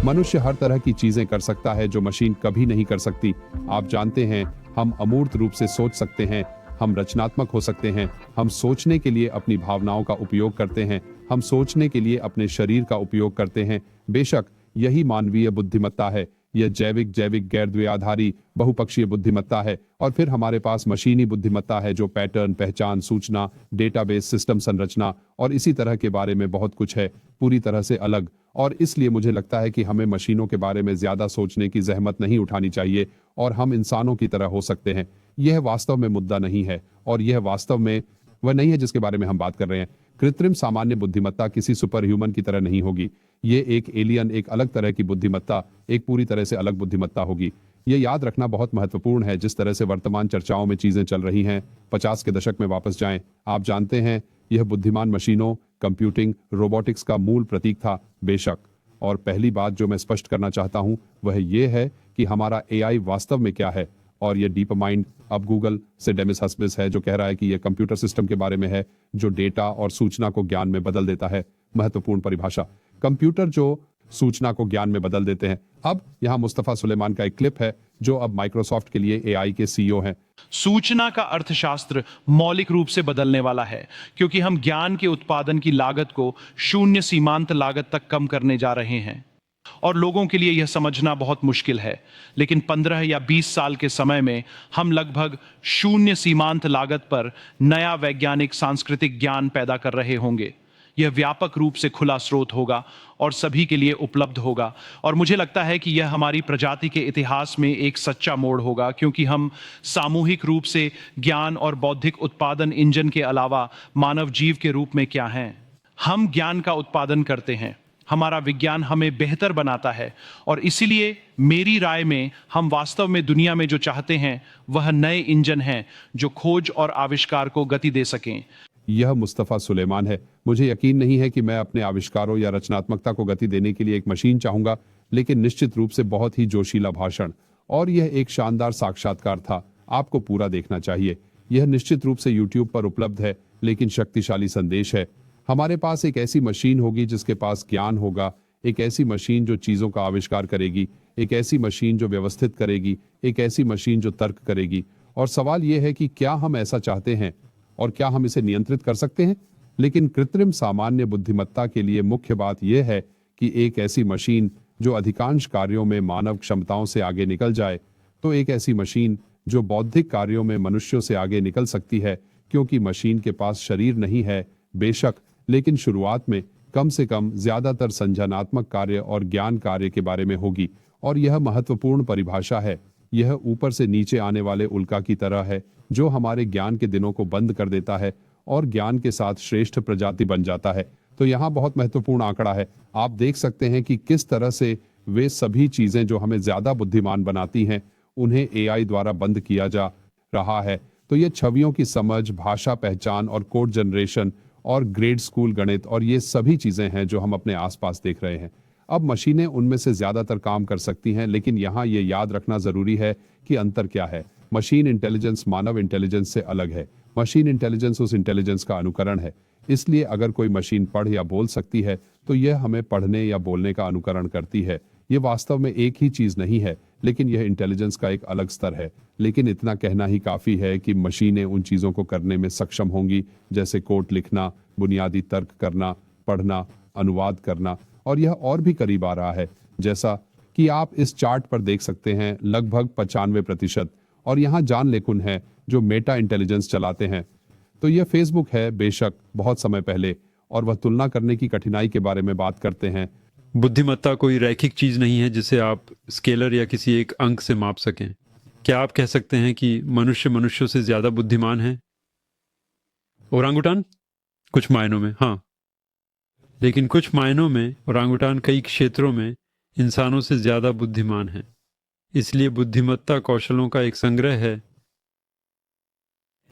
मनुष्य हर तरह की चीजें कर सकता है जो मशीन कभी नहीं कर सकती। आप जानते हैं, हम अमूर्त रूप से सोच सकते हैं, हम रचनात्मक हो सकते हैं, हम सोचने के लिए अपनी भावनाओं का उपयोग करते हैं, हम सोचने के लिए अपने शरीर का उपयोग करते हैं। बेशक यही मानवीय बुद्धिमत्ता है। यह जैविक जैविक गैर द्विआधारी बहुपक्षीय बुद्धिमत्ता है। और फिर हमारे पास मशीनी बुद्धिमत्ता है जो पैटर्न, पहचान, सूचना, डेटाबेस, सिस्टम संरचना और इसी तरह के बारे में बहुत कुछ है, पूरी तरह से अलग। और इसलिए मुझे लगता है कि हमें मशीनों के बारे में ज्यादा सोचने की जहमत नहीं उठानी चाहिए और हम इंसानों की तरह हो सकते हैं। यह वास्तव में मुद्दा नहीं है और यह वास्तव में वह नहीं है जिसके बारे में हम बात कर रहे हैं। कृत्रिम सामान्य बुद्धिमत्ता किसी सुपर ह्यूमन की तरह नहीं होगी। ये एक एलियन, एक अलग तरह की बुद्धिमत्ता, एक पूरी तरह से अलग बुद्धिमत्ता होगी। ये याद रखना बहुत महत्वपूर्ण है जिस तरह से वर्तमान चर्चाओं में चीजें चल रही हैं। 50 के दशक में वापस जाएं। आप जानते हैं, यह बुद्धिमान मशीनों, कंप्यूटिंग, रोबोटिक्स का मूल प्रतीक था। बेशक। और पहली बात जो मैं स्पष्ट करना चाहता हूं वह यह है कि हमारा एआई वास्तव में क्या है। और यह डीप माइंड अब गूगल से डेमिस हस्बिस है जो कह रहा है कि यह कंप्यूटर सिस्टम के बारे में है जो डेटा और सूचना को ज्ञान में बदल देता है। महत्वपूर्ण परिभाषा, कंप्यूटर जो सूचना को ज्ञान में बदल देते हैं। अब यहाँ मुस्तफा सुलेमान का एक क्लिप है जो अब माइक्रोसॉफ्ट के लिए एआई के सीईओ हैं। सूचना का अर्थशास्त्र मौलिक रूप से बदलने वाला है क्योंकि हम ज्ञान के उत्पादन की लागत को शून्य सीमांत लागत तक कम करने जा रहे हैं। और लोगों के लिए यह समझना बहुत मुश्किल है, लेकिन 15 या 20 साल के समय में हम लगभग शून्य सीमांत लागत पर नया वैज्ञानिक सांस्कृतिक ज्ञान पैदा कर रहे होंगे। यह व्यापक रूप से खुला स्रोत होगा और सभी के लिए उपलब्ध होगा। और मुझे लगता है कि यह हमारी प्रजाति के इतिहास में एक सच्चा मोड़ होगा क्योंकि हम सामूहिक रूप से ज्ञान और बौद्धिक उत्पादन इंजन के अलावा मानव जीव के रूप में क्या हैं। हम ज्ञान का उत्पादन करते हैं। हमारा विज्ञान हमें बेहतर बनाता है और इसीलिए मेरी राय में हम वास्तव में दुनिया में जो चाहते हैं वह नए इंजन हैं जो खोज और आविष्कार को गति दे सकें। यह मुस्तफा सुलेमान है। मुझे यकीन नहीं है कि मैं अपने आविष्कारों या रचनात्मकता को गति देने के लिए एक मशीन चाहूंगा, लेकिन निश्चित रूप से बहुत ही जोशीला भाषण। और यह एक शानदार साक्षात्कार था। आपको पूरा देखना चाहिए। यह निश्चित रूप से YouTube पर उपलब्ध है, लेकिन शक्तिशाली संदेश है। हमारे पास एक ऐसी मशीन होगी जिसके पास ज्ञान होगा, एक ऐसी मशीन जो चीजों का आविष्कार करेगी, एक ऐसी मशीन जो व्यवस्थित करेगी, एक ऐसी मशीन जो तर्क करेगी। और सवाल यह है कि क्या हम ऐसा चाहते हैं और क्या हम इसे नियंत्रित कर सकते हैं। लेकिन कृत्रिम सामान्य बुद्धिमत्ता के लिए मुख्य बात यह है कि एक ऐसी मशीन जो अधिकांश कार्यों में मानव क्षमताओं से आगे निकल जाए, तो एक ऐसी मशीन जो बौद्धिक कार्यों में मनुष्यों से आगे निकल सकती है, क्योंकि मशीन के पास शरीर नहीं है बेशक, लेकिन शुरुआत में कम से कम ज्यादातर संज्ञानात्मक कार्य और ज्ञान कार्य के बारे में होगी। और यह महत्वपूर्ण परिभाषा है। यह ऊपर से नीचे आने वाले उल्का की तरह है जो हमारे ज्ञान के दिनों को बंद कर देता है और ज्ञान के साथ श्रेष्ठ प्रजाति बन जाता है। तो यहाँ बहुत महत्वपूर्ण आंकड़ा है। आप देख सकते हैं कि किस तरह से वे सभी चीजें जो हमें ज्यादा बुद्धिमान बनाती हैं, उन्हें एआई द्वारा बंद किया जा रहा है। तो ये छवियों की समझ, भाषा पहचान और कोड जनरेशन और ग्रेड स्कूल गणित और ये सभी चीजें हैं जो हम अपने आसपास देख रहे हैं। अब मशीनें उनमें से ज्यादातर काम कर सकती हैं, लेकिन यहाँ ये याद रखना जरूरी है कि अंतर क्या है। मशीन इंटेलिजेंस मानव इंटेलिजेंस से अलग है। मशीन इंटेलिजेंस उस इंटेलिजेंस का अनुकरण है। इसलिए अगर कोई मशीन पढ़ या बोल सकती है तो यह हमें पढ़ने या बोलने का अनुकरण करती है। ये वास्तव में एक ही चीज नहीं है, लेकिन यह इंटेलिजेंस का एक अलग स्तर है। लेकिन इतना कहना ही काफी है कि मशीनें उन चीजों को करने में सक्षम होंगी जैसे कोड लिखना, बुनियादी तर्क करना, पढ़ना, अनुवाद करना। और यह और भी करीब आ रहा है, जैसा कि आप इस चार्ट पर देख सकते हैं, लगभग 95%। और यहाँ जॉन लेकुन है जो मेटा इंटेलिजेंस चलाते हैं। तो यह फेसबुक है बेशक बहुत समय पहले, और वह तुलना करने की कठिनाई के बारे में बात करते हैं। बुद्धिमत्ता कोई रैखिक चीज नहीं है जिसे आप स्केलर या किसी एक अंक से माप सकें। क्या आप कह सकते हैं कि मनुष्य मनुष्यों से ज्यादा बुद्धिमान है? ओरांगुटान कुछ मायनों में हाँ, लेकिन कुछ मायनों में ओरांगुटान कई क्षेत्रों में इंसानों से ज्यादा बुद्धिमान है। इसलिए बुद्धिमत्ता कौशलों का एक संग्रह है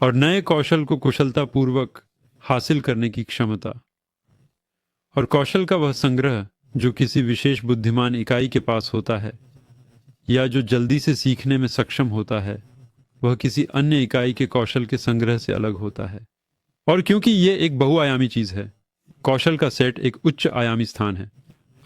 और नए कौशल को कुशलतापूर्वक हासिल करने की क्षमता। और कौशल का वह संग्रह जो किसी विशेष बुद्धिमान इकाई के पास होता है या जो जल्दी से सीखने में सक्षम होता है, वह किसी अन्य इकाई के कौशल के संग्रह से अलग होता है। और क्योंकि यह एक बहुआयामी चीज है, कौशल का सेट एक उच्च आयामी स्थान है।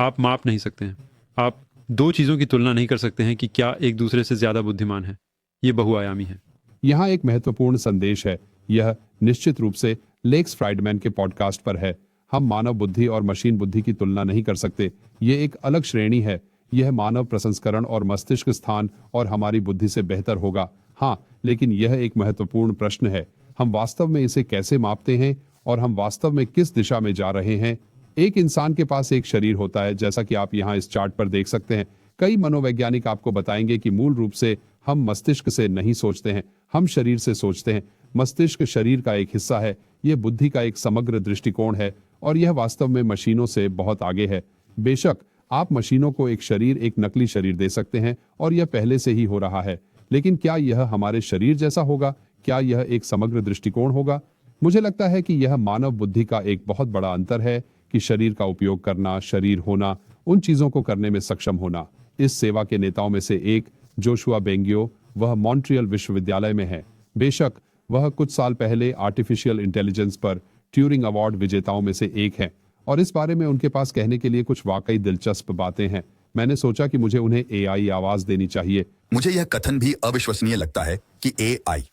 आप माप नहीं सकते हैं। आप दो चीज़ों की तुलना नहीं कर सकते हैं कि क्या एक दूसरे से ज़्यादा बुद्धिमान है। ये बहुआयामी है। यहाँ एक महत्वपूर्ण संदेश है। यह निश्चित रूप से लेक्स फ्राइडमैन के पॉडकास्ट पर है। हम मानव बुद्धि और मशीन बुद्धि की तुलना नहीं कर सकते। ये एक अलग श्रेणी है। यह मानव प्रसंस्करण और मस्तिष्क स्थान और हमारी बुद्धि से बेहतर होगा। हाँ, लेकिन यह एक महत्वपूर्ण प्रश्न है। हम वास्तव में इसे कैसे मापते हैं और हम वास्तव में किस दिशा में जा रहे हैं? एक इंसान के पास एक शरीर होता है, जैसा कि आप यहाँ इस चार्ट पर देख सकते हैं। कई मनोवैज्ञानिक आपको बताएंगे कि मूल रूप से हम मस्तिष्क से नहीं सोचते हैं, हम शरीर से सोचते हैं। मस्तिष्क शरीर का एक हिस्सा है। यह बुद्धि का एक समग्र दृष्टिकोण है और यह वास्तव में मशीनों से बहुत आगे है। बेशक आप मशीनों को एक शरीर, एक नकली शरीर दे सकते हैं और यह पहले से ही हो रहा है, लेकिन क्या यह हमारे शरीर जैसा होगा? क्या यह एक समग्र दृष्टिकोण होगा? मुझे लगता है कि यह मानव बुद्धि का एक बहुत बड़ा अंतर है कि शरीर का उपयोग करना, शरीर होना, उन चीजों को करने में सक्षम होना। इस सेवा के नेताओं में से एक जोशुआ बेंगियो, वह मॉन्ट्रियल विश्वविद्यालय में है। बेशक वह कुछ साल पहले आर्टिफिशियल इंटेलिजेंस पर ट्यूरिंग अवार्ड विजेताओं में से एक है और इस बारे में उनके पास कहने के लिए कुछ वाकई दिलचस्प बातें हैं। मैंने सोचा कि मुझे उन्हें एआई आवाज देनी चाहिए। मुझे यह कथन भी अविश्वसनीय लगता है कि एआई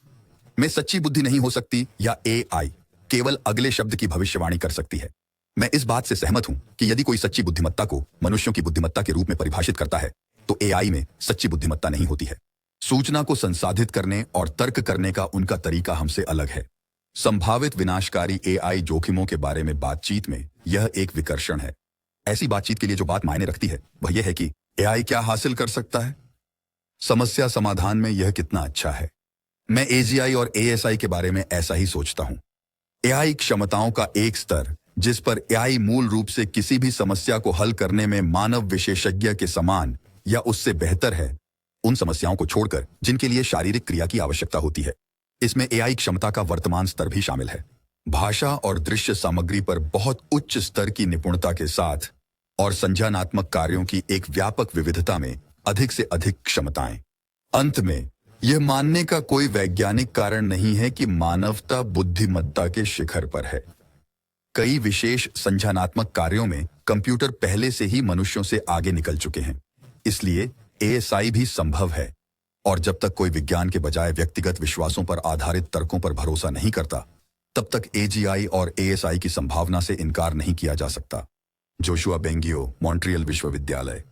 में सच्ची बुद्धि नहीं हो सकती या एआई केवल अगले शब्द की भविष्यवाणी कर सकती है। मैं इस बात से सहमत हूं कि यदि कोई सच्ची बुद्धिमत्ता को मनुष्यों की बुद्धिमत्ता के रूप में परिभाषित करता है तो एआई में सच्ची बुद्धिमत्ता नहीं होती है। सूचना को संसाधित करने और तर्क करने का उनका तरीका हमसे अलग है। संभावित विनाशकारी एआई जोखिमों के बारे में बातचीत में यह एक विकर्षण है। ऐसी बातचीत के लिए जो बात मायने रखती है वह यह है कि एआई क्या हासिल कर सकता है, समस्या समाधान में यह कितना अच्छा है। मैं एजीआई और एएसआई के बारे में ऐसा ही सोचता हूं। एआई क्षमताओं का एक स्तर जिस पर एआई मूल रूप से किसी भी समस्या को हल करने में मानव विशेषज्ञ के समान या उससे बेहतर है, उन समस्याओं को छोड़कर जिनके लिए शारीरिक क्रिया की आवश्यकता होती है। इसमें एआई क्षमता का वर्तमान स्तर भी शामिल है। भाषा और दृश्य सामग्री पर बहुत उच्च स्तर की निपुणता के साथ और संज्ञानात्मक कार्यों की एक व्यापक विविधता में अधिक से अधिक क्षमताएं। अंत में यह मानने का कोई वैज्ञानिक कारण नहीं है कि मानवता बुद्धिमत्ता के शिखर पर है। कई विशेष संज्ञानात्मक कार्यों में कंप्यूटर पहले से ही मनुष्यों से आगे निकल चुके हैं। इसलिए एएसआई भी संभव है। और जब तक कोई विज्ञान के बजाय व्यक्तिगत विश्वासों पर आधारित तर्कों पर भरोसा नहीं करता, तब तक एजीआई और एएसआई की संभावना से इनकार नहीं किया जा सकता। जोशुआ बेंगियो, मॉन्ट्रियल विश्वविद्यालय।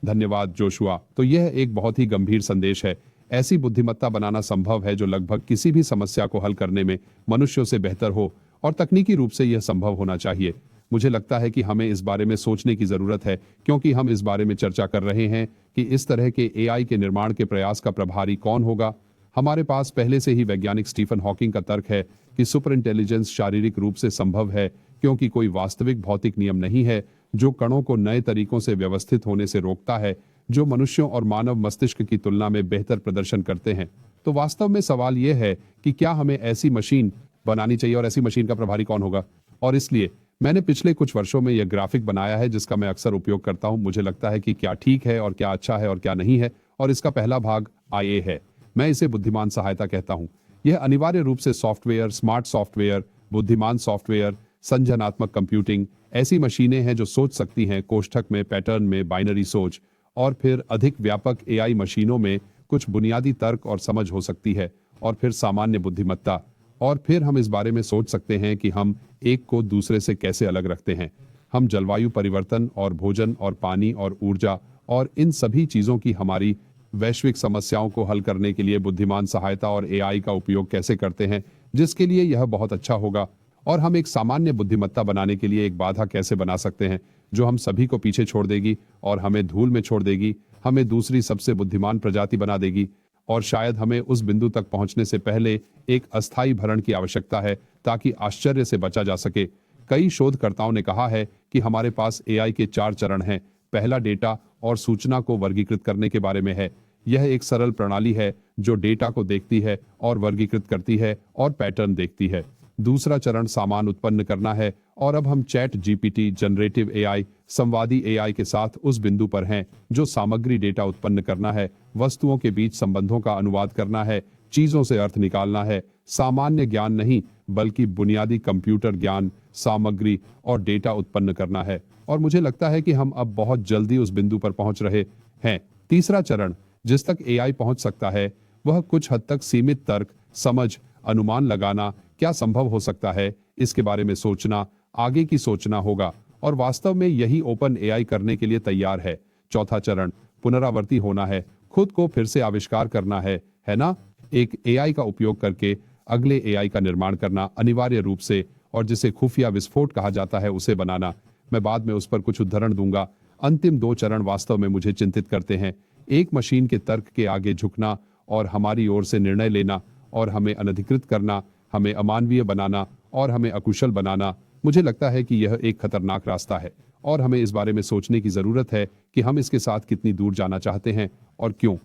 धन्यवाद जोशुआ। तो यह एक बहुत ही गंभीर संदेश है। ऐसी बुद्धिमत्ता बनाना संभव है जो लगभग किसी भी समस्या को हल करने में मनुष्यों से बेहतर हो और तकनीकी रूप से यह संभव होना चाहिए। मुझे लगता है कि हमें इस बारे में सोचने की जरूरत है, क्योंकि हम इस बारे में चर्चा कर रहे हैं कि इस तरह के एआई के निर्माण के प्रयास का प्रभारी कौन होगा। हमारे पास पहले से ही वैज्ञानिक स्टीफन हॉकिंग का तर्क है कि सुपर इंटेलिजेंस शारीरिक रूप से संभव है, क्योंकि कोई वास्तविक भौतिक नियम नहीं है जो कणों को नए तरीकों से व्यवस्थित होने से रोकता है, जो मनुष्यों और मानव मस्तिष्क की तुलना में बेहतर प्रदर्शन करते हैं। तो वास्तव में सवाल यह है कि क्या हमें ऐसी मशीन बनानी चाहिए और ऐसी मशीन का प्रभारी कौन होगा। और इसलिए मैंने पिछले कुछ वर्षों में यह ग्राफिक बनाया है जिसका मैं अक्सर उपयोग करता हूं। मुझे लगता है कि क्या ठीक है और क्या अच्छा है और क्या नहीं है, और इसका पहला भाग आईए है। मैं इसे बुद्धिमान सहायता कहता हूं। यह अनिवार्य रूप से सॉफ्टवेयर, स्मार्ट सॉफ्टवेयर, बुद्धिमान सॉफ्टवेयर, संज्ञानात्मक कंप्यूटिंग, ऐसी मशीनें हैं जो सोच सकती हैं कोष्ठक में, पैटर्न में, बाइनरी सोच, और फिर अधिक व्यापक एआई मशीनों में कुछ बुनियादी तर्क और समझ हो सकती है, और फिर सामान्य बुद्धिमत्ता। और फिर हम इस बारे में सोच सकते हैं कि हम एक को दूसरे से कैसे अलग रखते हैं। हम जलवायु परिवर्तन और भोजन और पानी और ऊर्जा और इन सभी चीजों की हमारी वैश्विक समस्याओं को हल करने के लिए बुद्धिमान सहायता और एआई का उपयोग कैसे करते हैं, जिसके लिए यह बहुत अच्छा होगा। और हम एक सामान्य बुद्धिमत्ता बनाने के लिए एक बाधा कैसे बना सकते हैं जो हम सभी को पीछे छोड़ देगी और हमें धूल में छोड़ देगी, हमें दूसरी सबसे बुद्धिमान प्रजाति बना देगी। और शायद हमें उस बिंदु तक पहुंचने से पहले एक अस्थायी भरण की आवश्यकता है ताकि आश्चर्य से बचा जा सके। कई शोधकर्ताओं ने कहा है कि हमारे पास एआई के 4 चरण हैं। पहला डेटा और सूचना को वर्गीकृत करने के बारे में है। यह एक सरल प्रणाली है जो डेटा को देखती है और वर्गीकृत करती है और पैटर्न देखती है। दूसरा चरण सामान उत्पन्न करना है, और अब हम चैट जीपीटी, जनरेटिव एआई, संवादी एआई के साथ उस बिंदु पर हैं जो सामग्री डेटा उत्पन्न करना है, वस्तुओं के बीच संबंधों का अनुवाद करना है, चीजों से अर्थ निकालना है, सामान्य ज्ञान नहीं बल्कि बुनियादी कंप्यूटर ज्ञान, सामग्री और डेटा उत्पन्न करना है। और मुझे लगता है कि हम अब बहुत जल्दी उस बिंदु पर पहुंच रहे हैं। तीसरा चरण जिस तक एआई पहुंच सकता है वह कुछ हद तक सीमित तर्क, समझ, अनुमान लगाना, क्या संभव हो सकता है इसके बारे में सोचना, आगे की सोचना होगा। और वास्तव में यही ओपन एआई करने के लिए तैयार है। चौथा चरण पुनरावर्ती होना है, खुद को फिर से आविष्कार करना है ना? एक एआई का उपयोग करके अगले एआई का निर्माण करना अनिवार्य रूप से, और जिसे खुफिया विस्फोट कहा जाता है उसे बनाना। मैं बाद में उस पर कुछ उदाहरण दूंगा। अंतिम दो चरण वास्तव में मुझे चिंतित करते हैं। एक मशीन के तर्क के आगे झुकना और हमारी ओर से निर्णय लेना और हमें अनधिकृत करना, हमें अमानवीय बनाना और हमें अकुशल बनाना। मुझे लगता है कि यह एक खतरनाक रास्ता है और हमें इस बारे में सोचने की जरूरत है कि हम इसके साथ कितनी दूर जाना चाहते हैं और क्यों।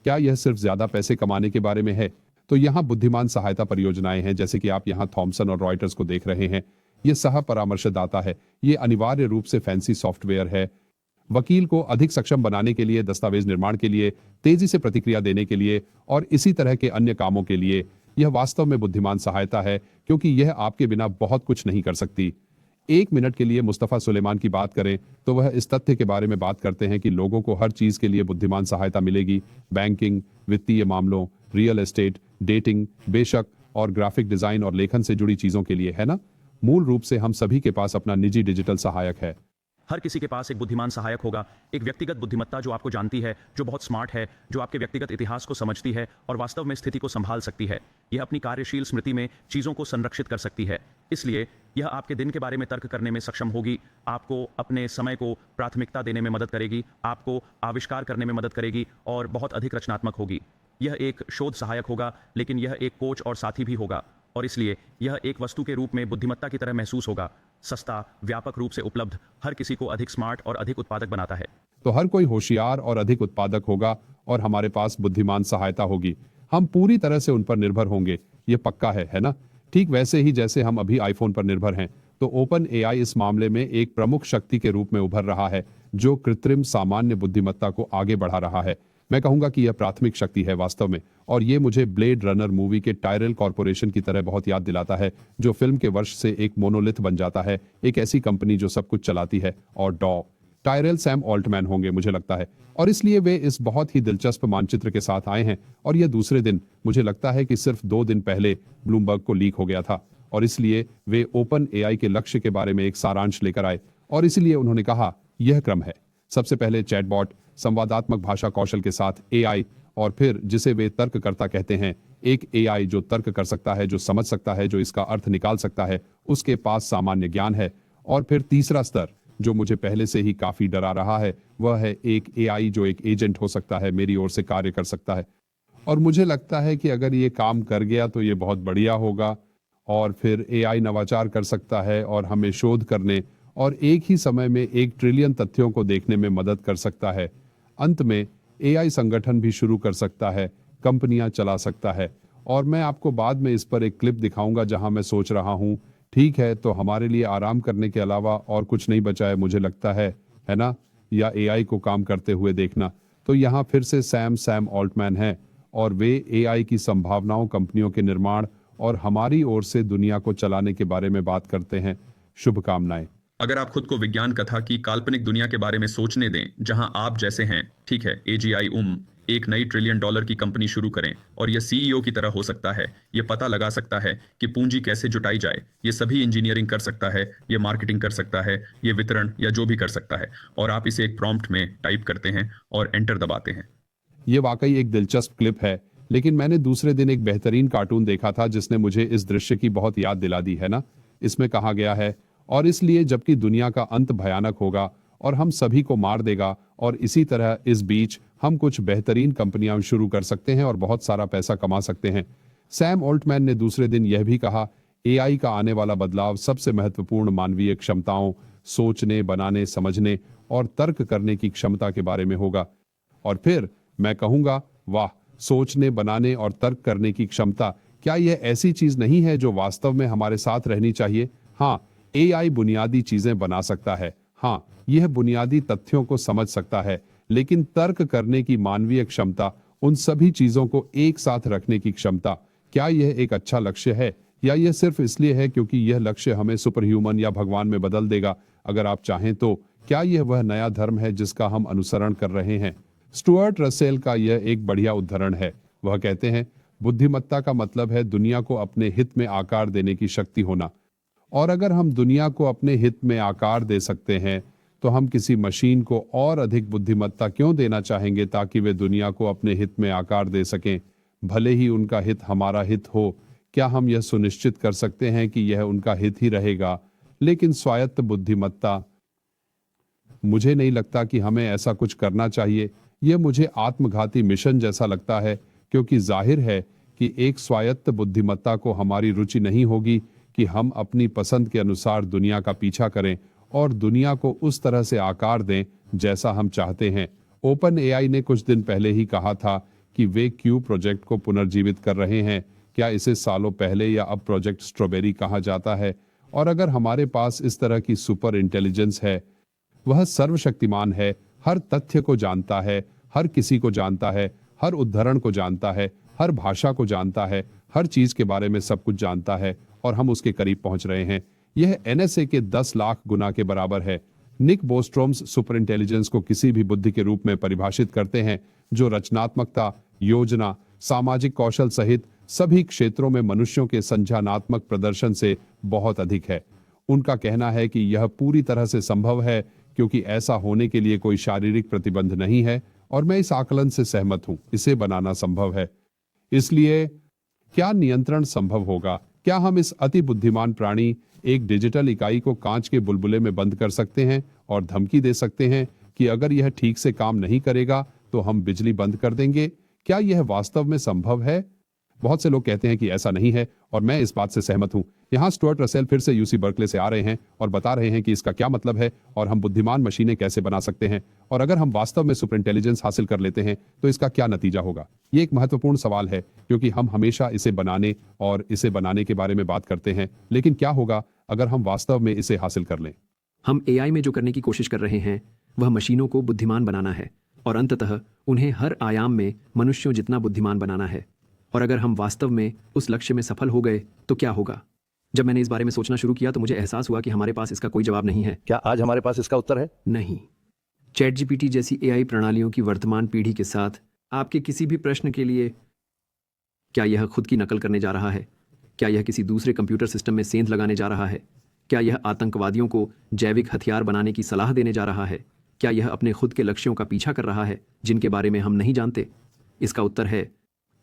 क्या यह सिर्फ ज्यादा पैसे कमाने के बारे में है? तो यहाँ बुद्धिमान सहायता परियोजनाएं हैं, जैसे कि आप यहाँ थॉमसन और रॉयटर्स को देख रहे हैं। ये सह परामर्शदाता है। ये अनिवार्य रूप से फैंसी सॉफ्टवेयर है, वकील को अधिक सक्षम बनाने के लिए, दस्तावेज निर्माण के लिए, तेजी से प्रतिक्रिया देने के लिए और इसी तरह के अन्य कामों के लिए। यह वास्तव में बुद्धिमान सहायता है, क्योंकि यह आपके बिना बहुत कुछ नहीं कर सकती। एक मिनट के लिए मुस्तफा सुलेमान की बात करें तो वह इस तथ्य के बारे में बात करते हैं कि लोगों को हर चीज के लिए बुद्धिमान सहायता मिलेगी। बैंकिंग, वित्तीय मामलों, रियल एस्टेट, डेटिंग, बेशक, और ग्राफिक डिजाइन और लेखन से जुड़ी चीजों के लिए, है ना? मूल रूप से हम सभी के पास अपना निजी डिजिटल सहायक है। हर किसी के पास एक बुद्धिमान सहायक होगा, एक व्यक्तिगत बुद्धिमत्ता जो आपको जानती है, जो बहुत स्मार्ट है, जो आपके व्यक्तिगत इतिहास को समझती है और वास्तव में स्थिति को संभाल सकती है। यह अपनी कार्यशील स्मृति में चीजों को संरक्षित कर सकती है। इसलिए यह आपके दिन के बारे में तर्क करने में सक्षम होगी, आपको अपने समय को प्राथमिकता देने में मदद करेगी, आपको आविष्कार करने में मदद करेगी और बहुत अधिक रचनात्मक होगी। यह एक शोध सहायक होगा, लेकिन यह एक कोच और साथी भी होगा, और इसलिए यह एक वस्तु के रूप में बुद्धिमत्ता की तरह महसूस होगा। सस्ता, व्यापक रूप से उपलब्ध, हर किसी को अधिक स्मार्ट और अधिक उत्पादक बनाता है। तो हर कोई होशियार और अधिक उत्पादक होगा और हमारे पास बुद्धिमान सहायता होगी। हम पूरी तरह से उन पर निर्भर होंगे, ये पक्का है ना? ठीक वैसे ही जैसे हम अभी आईफोन पर निर्भर हैं। तो ओपन एआई इस मामले में एक प्रमुख शक्ति के रूप में उभर रहा है, जो कृत्रिम सामान्य बुद्धिमत्ता को आगे बढ़ा रहा है। मैं कहूंगा कि यह प्राथमिक शक्ति है वास्तव में, और ये मुझे ब्लेड रनर मूवी के टायरल कॉर्पोरेशन की तरह बहुत याद दिलाता है, जो फिल्म के वर्ष से एक मोनोलिथ बन जाता है, एक ऐसी कंपनी जो सब कुछ चलाती है। और टायरल सैम ऑल्टमैन होंगे मुझे लगता है, और इसलिए वे इस बहुत ही दिलचस्प मानचित्र के साथ आए हैं। और यह दूसरे दिन, मुझे लगता है कि सिर्फ 2 दिन पहले ब्लूमबर्ग को लीक हो गया था, और इसलिए वे ओपन एआई के लक्ष्य के बारे में एक सारांश लेकर आए। और इसलिए उन्होंने कहा, यह क्रम है, सबसे पहले चैटबॉट, संवादात्मक भाषा कौशल के साथ एआई, और फिर जिसे वे तर्ककर्ता कहते हैं, एक एआई जो तर्क कर सकता है, जो समझ सकता है, जो इसका अर्थ निकाल सकता है, उसके पास सामान्य ज्ञान है। और फिर तीसरा स्तर, जो मुझे पहले से ही काफी डरा रहा है, वह है एक एआई जो एक एजेंट हो सकता है, मेरी ओर से कार्य कर सकता है। और मुझे लगता है कि अगर ये काम कर गया तो ये बहुत बढ़िया होगा। और फिर एआई नवाचार कर सकता है और हमें शोध करने और एक ही समय में 1 ट्रिलियन तथ्यों को देखने में मदद कर सकता है। अंत में एआई संगठन भी शुरू कर सकता है, कंपनियां चला सकता है। और मैं आपको बाद में इस पर एक क्लिप दिखाऊंगा जहां मैं सोच रहा हूं, ठीक है, तो हमारे लिए आराम करने के अलावा और कुछ नहीं बचा है, मुझे लगता है ना? या एआई को काम करते हुए देखना। तो यहाँ फिर से सैम ऑल्टमैन है, और वे एआई की संभावनाओं, कंपनियों के निर्माण और हमारी ओर से दुनिया को चलाने के बारे में बात करते हैं। शुभकामनाएं। अगर आप खुद को विज्ञान कथा की काल्पनिक दुनिया के बारे में सोचने दें जहां आप जैसे हैं, ठीक है, एजीआई एक नई $1 ट्रिलियन की कंपनी शुरू करें, और यह सीईओ की तरह हो सकता है। यह पता लगा सकता है कि पूंजी कैसे जुटाई जाए, ये सभी इंजीनियरिंग कर सकता है, ये मार्केटिंग कर सकता है, ये वितरण या जो भी कर सकता है, और आप इसे एक प्रॉम्प्ट में टाइप करते हैं और एंटर दबाते हैं। ये वाकई एक दिलचस्प क्लिप है, लेकिन मैंने दूसरे दिन एक बेहतरीन कार्टून देखा था जिसने मुझे इस दृश्य की बहुत याद दिला दी, है ना? इसमें कहा गया है, और इसलिए जबकि दुनिया का अंत भयानक होगा और हम सभी को मार देगा, और इसी तरह इस बीच हम कुछ बेहतरीन कंपनियां शुरू कर सकते हैं और बहुत सारा पैसा कमा सकते हैं। सैम ऑल्टमैन ने दूसरे दिन यह भी कहा, एआई का आने वाला बदलाव सबसे महत्वपूर्ण मानवीय क्षमताओं, सोचने, बनाने, समझने और तर्क करने की क्षमता के बारे में होगा। और फिर मैं कहूंगा, वाह, सोचने, बनाने और तर्क करने की क्षमता, क्या यह ऐसी चीज नहीं है जो वास्तव में हमारे साथ रहनी चाहिए? हाँ, एआई बुनियादी चीजें बना सकता है, हाँ, यह बुनियादी तथ्यों को समझ सकता है, लेकिन तर्क करने की मानवीय क्षमता, उन सभी चीजों को एक साथ रखने की क्षमता, क्या यह एक अच्छा लक्ष्य है या यह सिर्फ इसलिए है क्योंकि यह लक्ष्य हमें सुपर ह्यूमन या भगवान में बदल देगा? अगर आप चाहें तो क्या यह वह नया धर्म है जिसका हम अनुसरण कर रहे हैं? स्टुअर्ट रसेल का यह एक बढ़िया उदाहरण है। वह कहते हैं, बुद्धिमत्ता का मतलब है दुनिया को अपने हित में आकार देने की शक्ति होना। और अगर हम दुनिया को अपने हित में आकार दे सकते हैं तो हम किसी मशीन को और अधिक बुद्धिमत्ता क्यों देना चाहेंगे ताकि वे दुनिया को अपने हित में आकार दे सकें, भले ही उनका हित हमारा हित हो? क्या हम यह सुनिश्चित कर सकते हैं कि यह उनका हित ही रहेगा? लेकिन स्वायत्त बुद्धिमत्ता, मुझे नहीं लगता कि हमें ऐसा कुछ करना चाहिए। यह मुझे आत्मघाती मिशन जैसा लगता है, क्योंकि जाहिर है कि एक स्वायत्त बुद्धिमत्ता को हमारी रुचि नहीं होगी कि हम अपनी पसंद के अनुसार दुनिया का पीछा करें और दुनिया को उस तरह से आकार दें जैसा हम चाहते हैं। ओपन एआई ने कुछ दिन पहले ही कहा था कि वे क्यू प्रोजेक्ट को पुनर्जीवित कर रहे हैं। क्या इसे सालों पहले या अब प्रोजेक्ट स्ट्रॉबेरी कहा जाता है? और अगर हमारे पास इस तरह की सुपर इंटेलिजेंस है, वह सर्वशक्तिमान है, हर तथ्य को जानता है, हर किसी को जानता है, हर उद्धरण को जानता है, हर भाषा को जानता है, हर चीज के बारे में सब कुछ जानता है, और हम उसके करीब पहुंच रहे हैं। यह एनएसए के 10 लाख गुना के बराबर है। निक बोस्ट्रोम्स सुपर इंटेलिजेंस को किसी भी बुद्धि के रूप में परिभाषित करते हैं जो रचनात्मकता, योजना, सामाजिक कौशल सहित सभी क्षेत्रों में मनुष्यों के संज्ञानात्मक प्रदर्शन से बहुत अधिक है। उनका कहना है कि यह पूरी तरह से संभव है क्योंकि ऐसा होने के लिए कोई शारीरिक प्रतिबंध नहीं है, और मैं इस आकलन से सहमत हूं। इसे बनाना संभव है। इसलिए क्या नियंत्रण संभव होगा? क्या हम इस अति बुद्धिमान प्राणी, एक डिजिटल इकाई को कांच के बुलबुले में बंद कर सकते हैं और धमकी दे सकते हैं कि अगर यह ठीक से काम नहीं करेगा तो हम बिजली बंद कर देंगे? क्या यह वास्तव में संभव है? बहुत से लोग कहते हैं कि ऐसा नहीं है, और मैं इस बात से सहमत हूं। यहाँ स्टुअर्ट रसेल फिर से यूसी बर्कले से आ रहे हैं और बता रहे हैं कि इसका क्या मतलब है और हम बुद्धिमान मशीनें कैसे बना सकते हैं, और अगर हम वास्तव में सुपर इंटेलिजेंस हासिल कर लेते हैं तो इसका क्या नतीजा होगा। ये एक महत्वपूर्ण सवाल है क्योंकि हम हमेशा इसे बनाने और इसे बनाने के बारे में बात करते हैं, लेकिन क्या होगा अगर हम वास्तव में इसे हासिल कर लें? हम एआई में जो करने की कोशिश कर रहे हैं वह मशीनों को बुद्धिमान बनाना है और अंततः उन्हें हर आयाम में मनुष्यों जितना बुद्धिमान बनाना है। और अगर हम वास्तव में उस लक्ष्य में सफल हो गए तो क्या होगा? जब मैंने इस बारे में सोचना शुरू किया तो मुझे एहसास हुआ कि हमारे पास इसका कोई जवाब नहीं है। क्या आज हमारे पास इसका उत्तर है? नहीं। चैट जीपीटी जैसी एआई प्रणालियों की वर्तमान पीढ़ी के साथ आपके किसी भी प्रश्न के लिए क्या यह खुद की नकल करने जा रहा है? क्या यह किसी दूसरे कंप्यूटर सिस्टम में सेंध लगाने जा रहा है? क्या यह आतंकवादियों को जैविक हथियार बनाने की सलाह देने जा रहा है? क्या यह अपने खुद के लक्ष्यों का पीछा कर रहा है जिनके बारे में हम नहीं जानते? इसका उत्तर है,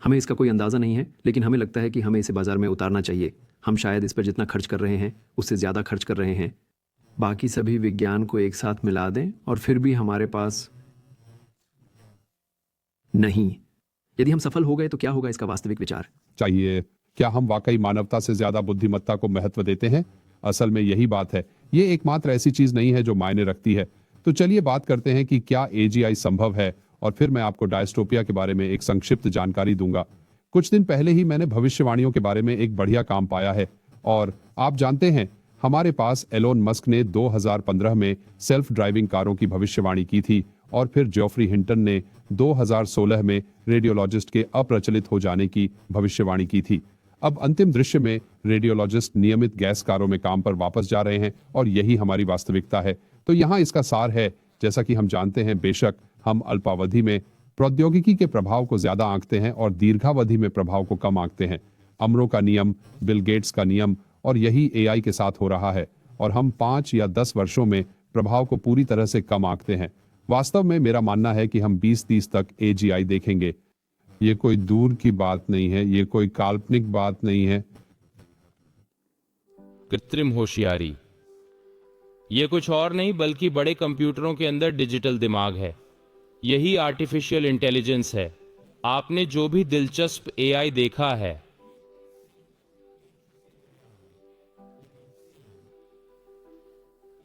हमें इसका कोई अंदाज़ा नहीं है, लेकिन हमें लगता है कि हमें इसे बाजार में उतारना चाहिए। हम शायद इस पर जितना खर्च कर रहे हैं उससे ज़्यादा खर्च कर रहे हैं। बाकी सभी विज्ञान को एक साथ मिला दें और फिर भी हमारे पास नहीं। यदि हम सफल हो गए तो क्या होगा? इसका वास्तविक विचार चाहिए। क्या हम वाकई मानवता से ज्यादा बुद्धिमत्ता को महत्व देते हैं? असल में यही बात है। ये एकमात्र ऐसी चीज नहीं है जो मायने रखती है। तो चलिए बात करते हैं कि क्या एजीआई संभव है, और फिर मैं आपको डायस्टोपिया के बारे में एक संक्षिप्त जानकारी दूंगा। कुछ दिन पहले ही मैंने भविष्यवाणियों के बारे में एक बढ़िया काम पाया है, और आप जानते हैं हमारे पास एलोन मस्क ने 2015 में सेल्फ ड्राइविंग कारों की भविष्यवाणी की थी, और फिर जॉफरी हिंटन ने 2016 में रेडियोलॉजिस्ट के अप्रचलित हो जाने की भविष्यवाणी की थी। अब अंतिम दृश्य में रेडियोलॉजिस्ट नियमित गैस कारों में काम पर वापस जा रहे हैं, और यही हमारी वास्तविकता है। तो यहाँ इसका सार है, जैसा कि हम जानते हैं, बेशक हम अल्पावधि में प्रौद्योगिकी के प्रभाव को ज्यादा आंकते हैं और दीर्घावधि में प्रभाव को कम आंकते हैं। अमरों का नियम, बिल गेट्स का नियम, और यही एआई के साथ हो रहा है, और हम 5 या 10 वर्षों में प्रभाव को पूरी तरह से कम आंकते हैं। वास्तव में मेरा मानना है कि हम 2030 तक एजीआई देखेंगे। ये कोई दूर की बात नहीं है, ये कोई काल्पनिक बात नहीं है। कृत्रिम होशियारी ये कुछ और नहीं बल्कि बड़े कंप्यूटरों के अंदर डिजिटल दिमाग है। यही आर्टिफिशियल इंटेलिजेंस है। आपने जो भी दिलचस्प एआई देखा है,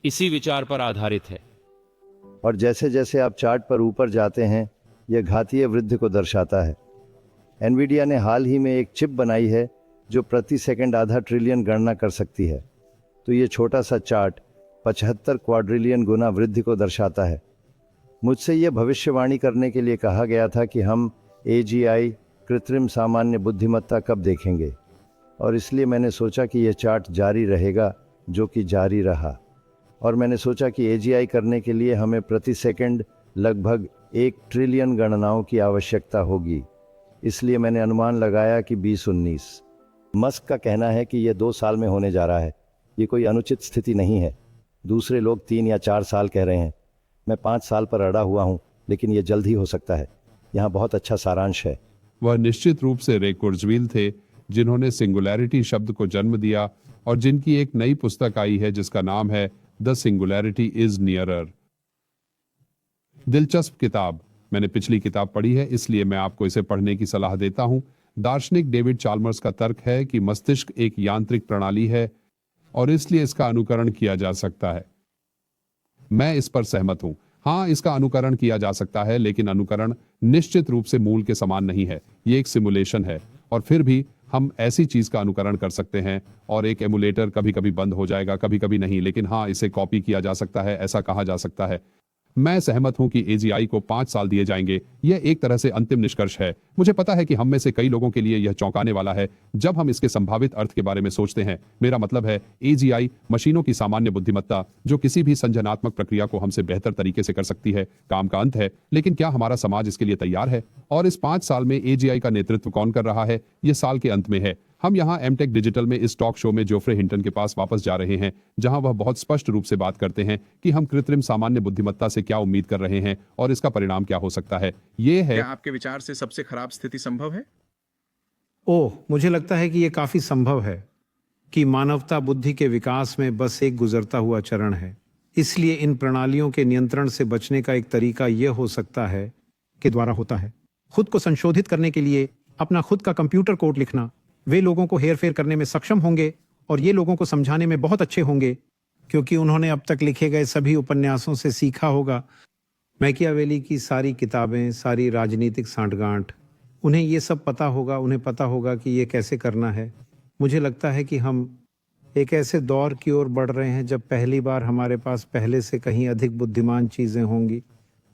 इसी विचार पर आधारित है। और जैसे जैसे आप चार्ट पर ऊपर जाते हैं, यह घातीय वृद्धि को दर्शाता है। एनवीडिया ने हाल ही में एक चिप बनाई है जो प्रति सेकंड आधा ट्रिलियन गणना कर सकती है। तो ये छोटा सा चार्ट 75 क्वाड्रिलियन गुना वृद्धि को दर्शाता है। मुझसे यह भविष्यवाणी करने के लिए कहा गया था कि हम एजीआई, कृत्रिम सामान्य बुद्धिमत्ता, कब देखेंगे। और इसलिए मैंने सोचा कि यह चार्ट जारी रहेगा, जो कि जारी रहा। और मैंने सोचा कि एजीआई करने के लिए हमें प्रति सेकंड लगभग 1 ट्रिलियन गणनाओं की आवश्यकता होगी। इसलिए मैंने अनुमान लगाया कि 2019। मस्क का कहना है कि यह 2 साल में होने जा रहा है। ये कोई अनुचित स्थिति नहीं है। दूसरे लोग 3 या 4 साल कह रहे हैं। मैं 5 साल पर अड़ा हुआ हूं, लेकिन यह जल्द ही हो सकता है। यहाँ बहुत अच्छा सारांश है। वह निश्चित रूप से रे कुर्जवील थे, जिन्होंने सिंगुलैरिटी शब्द को जन्म दिया और जिनकी एक नई पुस्तक आई है जिसका नाम है द सिंगुलैरिटी इज नियरर। दिलचस्प किताब। मैंने पिछली किताब पढ़ी है, इसलिए मैं आपको इसे पढ़ने की सलाह देता हूं। दार्शनिक डेविड चाल्मर्स का तर्क है कि मस्तिष्क एक यांत्रिक प्रणाली है और इसलिए इसका अनुकरण किया जा सकता है। मैं इस पर सहमत हूं। हाँ, इसका अनुकरण किया जा सकता है, लेकिन अनुकरण निश्चित रूप से मूल के समान नहीं है। ये एक सिमुलेशन है और फिर भी हम ऐसी चीज का अनुकरण कर सकते हैं और एक एमुलेटर कभी कभी बंद हो जाएगा, कभी कभी नहीं, लेकिन हाँ, इसे कॉपी किया जा सकता है, ऐसा कहा जा सकता है। मैं सहमत हूं कि एजीआई को 5 साल दिए जाएंगे। यह एक तरह से अंतिम निष्कर्ष है। मुझे पता है कि हम में से कई लोगों के लिए यह चौंकाने वाला है जब हम इसके संभावित अर्थ के बारे में सोचते हैं। मेरा मतलब है एजीआई, मशीनों की सामान्य बुद्धिमत्ता जो किसी भी संज्ञानात्मक प्रक्रिया को हमसे बेहतर तरीके से कर सकती है, काम का अंत है। लेकिन क्या हमारा समाज इसके लिए तैयार है? और इस 5 साल में एजीआई का नेतृत्व कौन कर रहा है? यह साल के अंत में है। हम यहाँ एमटेक डिजिटल में इस टॉक शो में जोफ्रे हिंटन के पास वापस जा रहे हैं, जहां वह बहुत स्पष्ट रूप से बात करते हैं कि हम कृत्रिम सामान्य बुद्धिमत्ता से क्या उम्मीद कर रहे हैं और इसका परिणाम क्या हो सकता है। ये है, क्या आपके विचार से सबसे खराब स्थिति संभव है? ओह, मुझे लगता है कि यह काफी संभव है कि मानवता बुद्धि के विकास में बस एक गुजरता हुआ चरण है। इसलिए इन प्रणालियों के नियंत्रण से बचने का एक तरीका यह हो सकता है कि द्वारा होता है खुद को संशोधित करने के लिए अपना खुद का कंप्यूटर कोड लिखना। वे लोगों को हेरफेर करने में सक्षम होंगे और ये लोगों को समझाने में बहुत अच्छे होंगे, क्योंकि उन्होंने अब तक लिखे गए सभी उपन्यासों से सीखा होगा। मैकियावेली की सारी किताबें, सारी राजनीतिक सांठगांठ, उन्हें ये सब पता होगा। उन्हें पता होगा कि ये कैसे करना है। मुझे लगता है कि हम एक ऐसे दौर की ओर बढ़ रहे हैं जब पहली बार हमारे पास पहले से कहीं अधिक बुद्धिमान चीजें होंगी।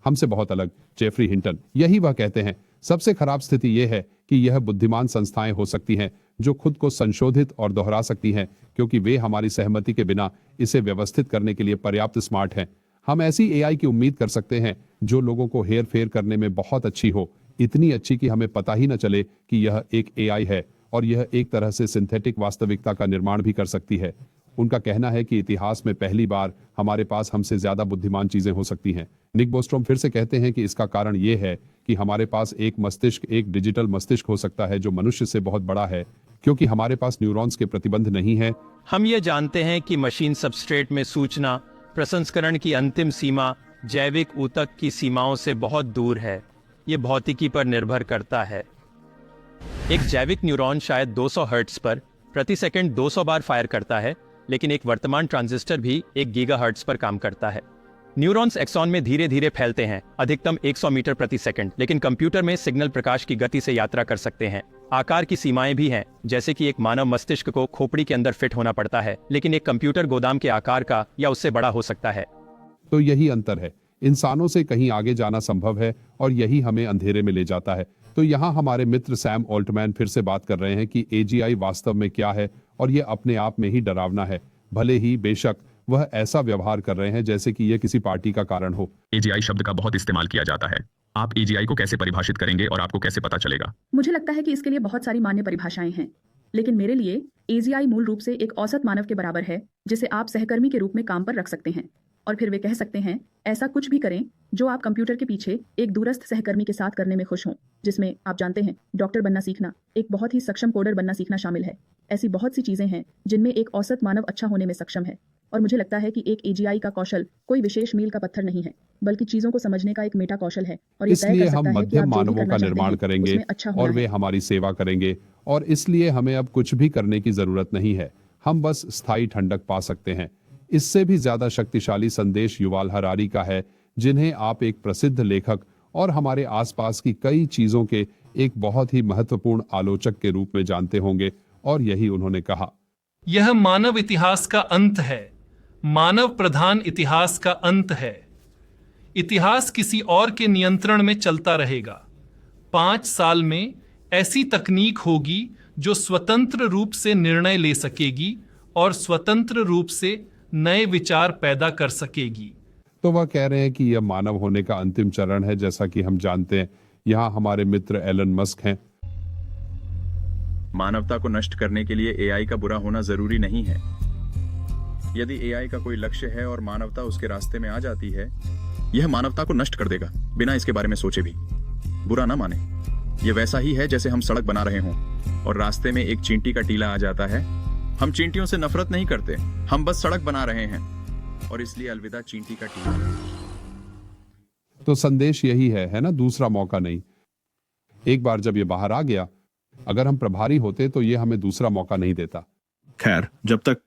हमसे बहुत अलग। जेफरी हिंटन यही वह कहते हैं। सबसे खराब स्थिति यह है कि यह बुद्धिमान संस्थाएं हो सकती हैं जो खुद को संशोधित और दोहरा सकती हैं, क्योंकि वे हमारी सहमति के बिना इसे व्यवस्थित करने के लिए पर्याप्त स्मार्ट हैं। हम ऐसी एआई की उम्मीद कर सकते हैं जो लोगों को हेर फेर करने में बहुत अच्छी हो, इतनी अच्छी कि हमें पता ही न चले कि यह एक एआई है, और यह एक तरह से सिंथेटिक वास्तविकता का निर्माण भी कर सकती है। उनका कहना है कि इतिहास में पहली बार हमारे पास हमसे ज्यादा बुद्धिमान चीजें हो सकती हैं। निक बोस्ट्रोम फिर से कहते हैं कि इसका कारण यह है कि हमारे पास एक मस्तिष्क, एक डिजिटल मस्तिष्क हो सकता है जो मनुष्य से बहुत बड़ा है, क्योंकि हमारे पास न्यूरॉन्स के प्रतिबंध नहीं है। हम ये जानते हैं कि मशीन सबस्ट्रेट में सूचना प्रसंस्करण की अंतिम सीमा जैविक ऊतक की सीमाओं से बहुत दूर है। ये भौतिकी पर निर्भर करता है। एक जैविक न्यूरॉन शायद 200 हर्ट्ज पर प्रति सेकंड 200 बार फायर करता है, लेकिन एक वर्तमान ट्रांजिस्टर भी 1 गीगाहर्ट्ज पर काम करता है। न्यूरॉन्स एक्सॉन में धीरे धीरे फैलते हैं, अधिकतम 100 मीटर प्रति सेकंड, लेकिन कंप्यूटर में सिग्नल प्रकाश की गति से यात्रा कर सकते हैं। आकार की सीमाएं भी हैं, जैसे कि एक मानव मस्तिष्क को खोपड़ी के अंदर फिट होना पड़ता है, लेकिन एक कंप्यूटर गोदाम के आकार का या उससे बड़ा हो सकता है। तो यही अंतर है। इंसानों से कहीं आगे जाना संभव है और यही हमें अंधेरे में ले जाता है। तो यहाँ हमारे मित्र सैम ऑल्टमैन फिर से बात कर रहे हैं कि एजीआई वास्तव में क्या है, और यह अपने आप में ही डरावना है, भले ही बेशक वह ऐसा व्यवहार कर रहे हैं जैसे कि यह किसी पार्टी का कारण हो। एजीआई शब्द का बहुत इस्तेमाल किया जाता है। आप एजीआई को कैसे परिभाषित करेंगे और आपको कैसे पता चलेगा? मुझे लगता है कि इसके लिए बहुत सारी मान्य परिभाषाएं हैं, लेकिन मेरे लिए एजीआई मूल रूप से एक औसत मानव के बराबर है जिसे आप सहकर्मी के रूप में काम पर रख सकते हैं, और फिर वे कह सकते हैं ऐसा कुछ भी करें जो आप कंप्यूटर के पीछे एक दूरस्थ सहकर्मी के साथ करने में खुश हों, जिसमें आप जानते हैं डॉक्टर बनना सीखना, एक बहुत ही सक्षम कोडर बनना सीखना शामिल है। ऐसी बहुत सी चीजें हैं जिनमें एक औसत मानव अच्छा होने में सक्षम है, और मुझे लगता है कि एक एजीआई का कौशल कोई विशेष मील का पत्थर नहीं है, बल्कि चीजों को समझने का एक मेटा कौशल है। और इसलिए हम मध्यम मानवों का निर्माण करेंगे और वे हमारी सेवा करेंगे, और इसलिए हमें अब कुछ भी करने की जरूरत नहीं है। हम बस स्थायी ठंडक पा सकते हैं। इससे भी ज्यादा शक्तिशाली संदेश युवाल हरारी का है, जिन्हें आप एक प्रसिद्ध लेखक और हमारे आसपास की कई चीजों के एक बहुत ही महत्वपूर्ण आलोचक के रूप में जानते होंगे, और यही उन्होंने कहा, यह मानव इतिहास का अंत है, मानव प्रधान इतिहास का अंत है। इतिहास किसी और के नियंत्रण में चलता रहेगा। 5 साल में ऐसी तकनीक होगी जो स्वतंत्र रूप से निर्णय ले सकेगी और स्वतंत्र रूप से नए विचार पैदा कर सकेगी। तो वह कह रहे हैं कि यह मानव होने का अंतिम चरण है। जैसा कि हम जानते हैं, यहाँ हमारे मित्र एलन मस्क हैं। मानवता को नष्ट करने के लिए एआई का बुरा होना जरूरी नहीं है। यदि एआई का कोई लक्ष्य है और मानवता उसके रास्ते में आ जाती है, यह मानवता को नष्ट कर देगा बिना इसके बारे में सोचे भी। बुरा ना माने, यह वैसा ही है जैसे हम सड़क बना रहे हों और रास्ते में एक चींटी का टीला आ जाता है। हम चींटियों से नफरत नहीं करते, हम बस सड़क बना रहे हैं और इसलिए अलविदा चींटी का टीला। तो संदेश यही है ना, दूसरा मौका नहीं। एक बार जब ये बाहर आ गया, अगर हम प्रभारी होते तो ये हमें दूसरा मौका नहीं देता। खैर, जब तक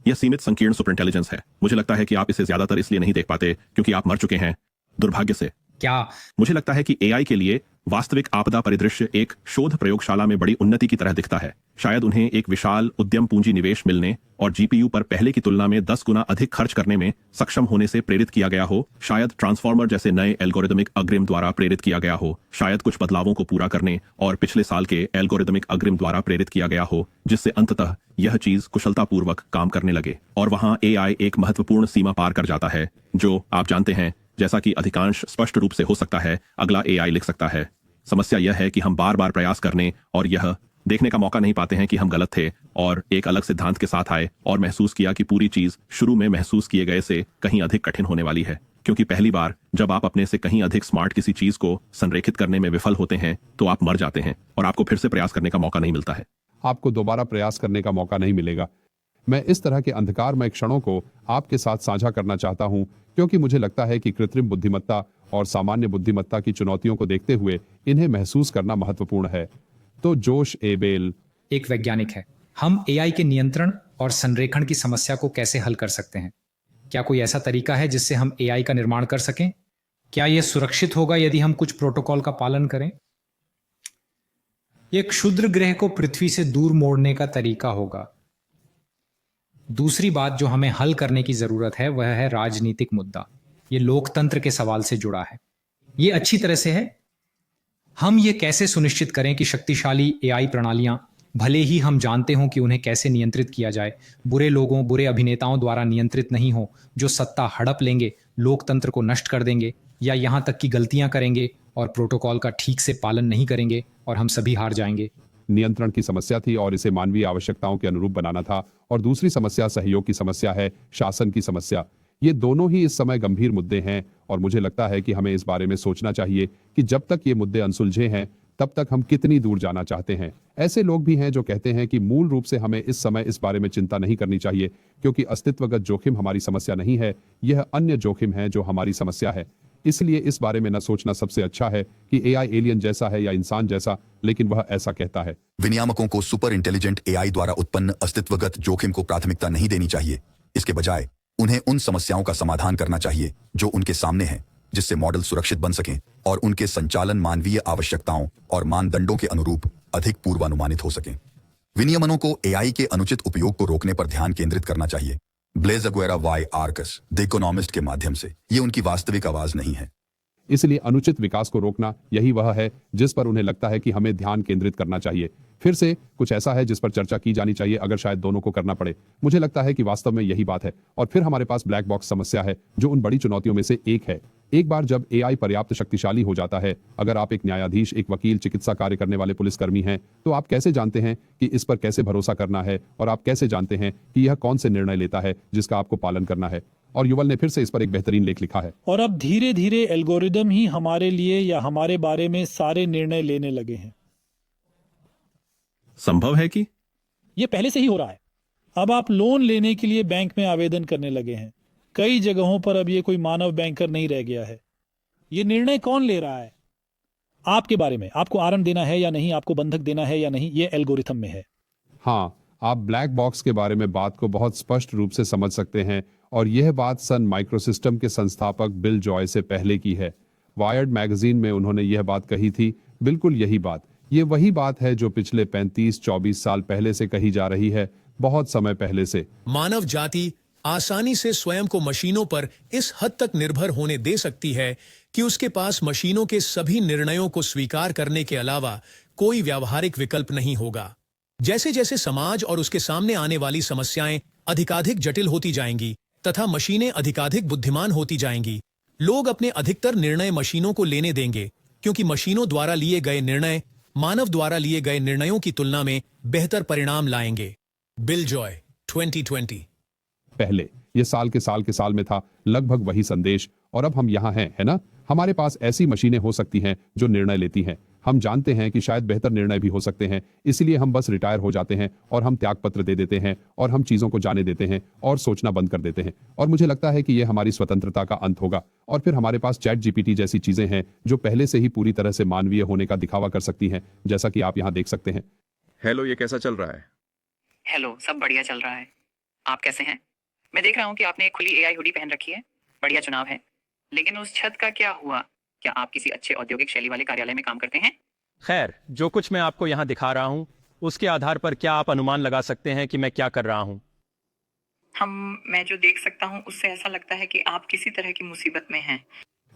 यह सीमित संकीर्ण सुपर इंटेलिजेंस है, मुझे लगता है कि आप इसे ज्यादातर इसलिए नहीं देख पाते क्योंकि आप मर चुके हैं, दुर्भाग्य से। क्या मुझे लगता है कि एआई के लिए वास्तविक आपदा परिदृश्य एक शोध प्रयोगशाला में बड़ी उन्नति की तरह दिखता है। शायद उन्हें एक विशाल उद्यम पूंजी निवेश मिलने और जीपीयू पर पहले की तुलना में 10 गुना अधिक खर्च करने में सक्षम होने से प्रेरित किया गया हो। शायद ट्रांसफॉर्मर जैसे नए एल्गोरिदमिक अग्रिम द्वारा प्रेरित किया गया हो। शायद कुछ बदलावों को पूरा करने और पिछले साल के एल्गोरिदमिक अग्रिम द्वारा प्रेरित किया गया हो, जिससे अंततः यह चीज कुशलतापूर्वक काम करने लगे। और वहां एआई एक महत्वपूर्ण सीमा पार कर जाता है, जो आप जानते हैं, जैसा कि अधिकांश स्पष्ट रूप से हो सकता है, अगला एआई लिख सकता है। समस्या यह है कि हम बार बार प्रयास करने और यह देखने का मौका नहीं पाते हैं कि हम गलत थे और एक अलग सिद्धांत के साथ आए और महसूस किया कि पूरी चीज शुरू में महसूस किए गए से कहीं अधिक कठिन होने वाली है। क्योंकि पहली बार जब आप अपने से कहीं अधिक स्मार्ट किसी चीज को संरेखित करने में विफल होते हैं तो आप मर जाते हैं और आपको फिर से प्रयास करने का मौका नहीं मिलता है। आपको दोबारा प्रयास करने का मौका नहीं मिलेगा। मैं इस तरह के अंधकारमय क्षणों को आपके साथ साझा करना चाहता हूं, क्योंकि मुझे लगता है कि कृत्रिम बुद्धिमत्ता और सामान्य बुद्धिमत्ता की चुनौतियों को देखते हुए इन्हें महसूस करना महत्वपूर्ण है। तो जोश एबेल एक वैज्ञानिक है। हम एआई के नियंत्रण और संरेखण की समस्या को कैसे हल कर सकते हैं? क्या कोई ऐसा तरीका है जिससे हम एआई का निर्माण कर सकें? क्या यह सुरक्षित होगा यदि हम कुछ प्रोटोकॉल का पालन करें? यह क्षुद्र ग्रह को पृथ्वी से दूर मोड़ने का तरीका होगा। दूसरी बात जो हमें हल करने की जरूरत है वह है राजनीतिक मुद्दा। यह लोकतंत्र के सवाल से जुड़ा है। यह अच्छी तरह से है। हम ये कैसे सुनिश्चित करें कि शक्तिशाली एआई प्रणालियां, भले ही हम जानते हों कि उन्हें कैसे नियंत्रित किया जाए, बुरे लोगों, बुरे अभिनेताओं द्वारा नियंत्रित नहीं हो, जो सत्ता हड़प लेंगे, लोकतंत्र को नष्ट कर देंगे या यहां तक कि गलतियां करेंगे और प्रोटोकॉल का ठीक से पालन नहीं करेंगे और हम सभी हार जाएंगे। नियंत्रण की समस्या थी और इसे मानवीय आवश्यकताओं के अनुरूप बनाना था, और दूसरी समस्या सहयोग की समस्या है, शासन की समस्या। ये दोनों ही इस समय गंभीर मुद्दे हैं और मुझे लगता है कि हमें इस बारे में सोचना चाहिए कि जब तक ये मुद्दे अनसुलझे हैं तब तक हम कितनी दूर जाना चाहते हैं। ऐसे लोग भी हैं जो कहते हैं कि मूल रूप से हमें इस समय इस बारे में चिंता नहीं करनी चाहिए, क्योंकि अस्तित्वगत जोखिम हमारी समस्या नहीं है, यह अन्य जोखिम है जो हमारी समस्या है। इसलिए इस बारे में न सोचना सबसे अच्छा है कि एआई एलियन जैसा है या इंसान जैसा, लेकिन वह ऐसा कहता है। विनियामकों को सुपर इंटेलिजेंट एआई द्वारा उत्पन्न अस्तित्वगत जोखिम को प्राथमिकता नहीं देनी चाहिए। इसके बजाय उन्हें उन समस्याओं का समाधान करना चाहिए जो उनके सामने हैं, जिससे मॉडल सुरक्षित बन सकें और उनके संचालन मानवीय आवश्यकताओं और मानदंडों के अनुरूप अधिक पूर्वानुमानित हो सकें। विनियमनों को एआई के अनुचित उपयोग को रोकने पर ध्यान केंद्रित करना चाहिए। Blaise Aguera y Arcas the Economist के माध्यम से ये उनकी वास्तविक आवाज नहीं है। इसलिए अनुचित विकास को रोकना यही वह है जिस पर उन्हें लगता है कि हमें ध्यान केंद्रित करना चाहिए। फिर से कुछ ऐसा है जिस पर चर्चा की जानी चाहिए, अगर शायद दोनों को करना पड़े। मुझे लगता है कि वास्तव में यही बात है। और फिर हमारे पास ब्लैक बॉक्स समस्या है, जो उन बड़ी चुनौतियों में से एक है। एक बार जब एआई पर्याप्त शक्तिशाली हो जाता है, अगर आप एक न्यायाधीश, एक वकील, चिकित्सा कार्य करने वाले पुलिसकर्मी हैं, तो आप कैसे जानते हैं कि इस पर कैसे भरोसा करना है, और आप कैसे जानते हैं कि यह कौन से निर्णय लेता है जिसका आपको पालन करना है। और युवल ने फिर से इस पर एक बेहतरीन लेख लिखा है। और अब धीरे धीरे एल्गोरिदम ही हमारे लिए या हमारे बारे में सारे निर्णय लेने लगे हैं। संभव है कि यह पहले से ही हो रहा है। अब आप लोन लेने के लिए बैंक में आवेदन करने लगे हैं। कई जगहों पर अब ये कोई मानव बैंकर नहीं रह गया है। ये निर्णय कौन ले रहा है आपके बारे में? आपको आरंभ देना है या नहीं, आपको बंधक देना है या नहीं, ये एल्गोरिथम में है। हाँ, आप ब्लैक बॉक्स के बारे में बात को बहुत स्पष्ट रूप से समझ सकते हैं, और यह बात सन माइक्रोसिस्टम के संस्थापक बिल जॉय से पहले की है। वायर्ड मैगजीन में उन्होंने यह बात कही थी, बिल्कुल यही बात। ये वही बात है जो पिछले 35-24 साल पहले से कही जा रही है, बहुत समय पहले से। मानव जाति आसानी से स्वयं को मशीनों पर इस हद तक निर्भर होने दे सकती है कि उसके पास मशीनों के सभी निर्णयों को स्वीकार करने के अलावा कोई व्यावहारिक विकल्प नहीं होगा। जैसे जैसे समाज और उसके सामने आने वाली समस्याएं अधिकाधिक जटिल होती जाएंगी तथा मशीनें अधिकाधिक बुद्धिमान होती जाएंगी, लोग अपने अधिकतर निर्णय मशीनों को लेने देंगे, क्योंकि मशीनों द्वारा लिए गए निर्णय मानव द्वारा लिए गए निर्णयों की तुलना में बेहतर परिणाम लाएंगे। Bill Joy, 2020। पहले ये साल के साल में था लगभग वही संदेश, और अब हम यहाँ हैं, है ना? हमारे पास ऐसी मशीनें हो सकती हैं जो निर्णय लेती हैं। हम जानते हैं कि शायद बेहतर निर्णय भी हो सकते हैं, इसलिए हम बस रिटायर हो जाते हैं और हम त्यागपत्र दे देते हैं और हम चीजों को जाने देते हैं और सोचना बंद कर देते हैं। और मुझे लगता है कि यह हमारी स्वतंत्रता का अंत होगा। और फिर हमारे पास चैट जीपीटी जैसी चीजें हैं जो पहले से ही पूरी तरह से मानवीय होने का दिखावा कर सकती हैं, जैसा कि आप यहाँ देख सकते हैं। हेलो, ये कैसा चल रहा है? हेलो, सब बढ़िया चल रहा है। आप कैसे हैं? मैं देख रहा हूँ कि आपने एक खुली एआई हुडी पहन रखी है। बढ़िया चुनाव है। लेकिन उस छत का क्या हुआ? क्या आप किसी अच्छे औद्योगिक शैली वाले कार्यालय में काम करते हैं? खैर, जो कुछ मैं आपको यहाँ दिखा रहा हूँ उसके आधार पर क्या आप अनुमान लगा सकते हैं कि मैं क्या कर रहा हूँ? मैं जो देख सकता हूँ उससे ऐसा लगता है कि आप किसी तरह की मुसीबत में हैं।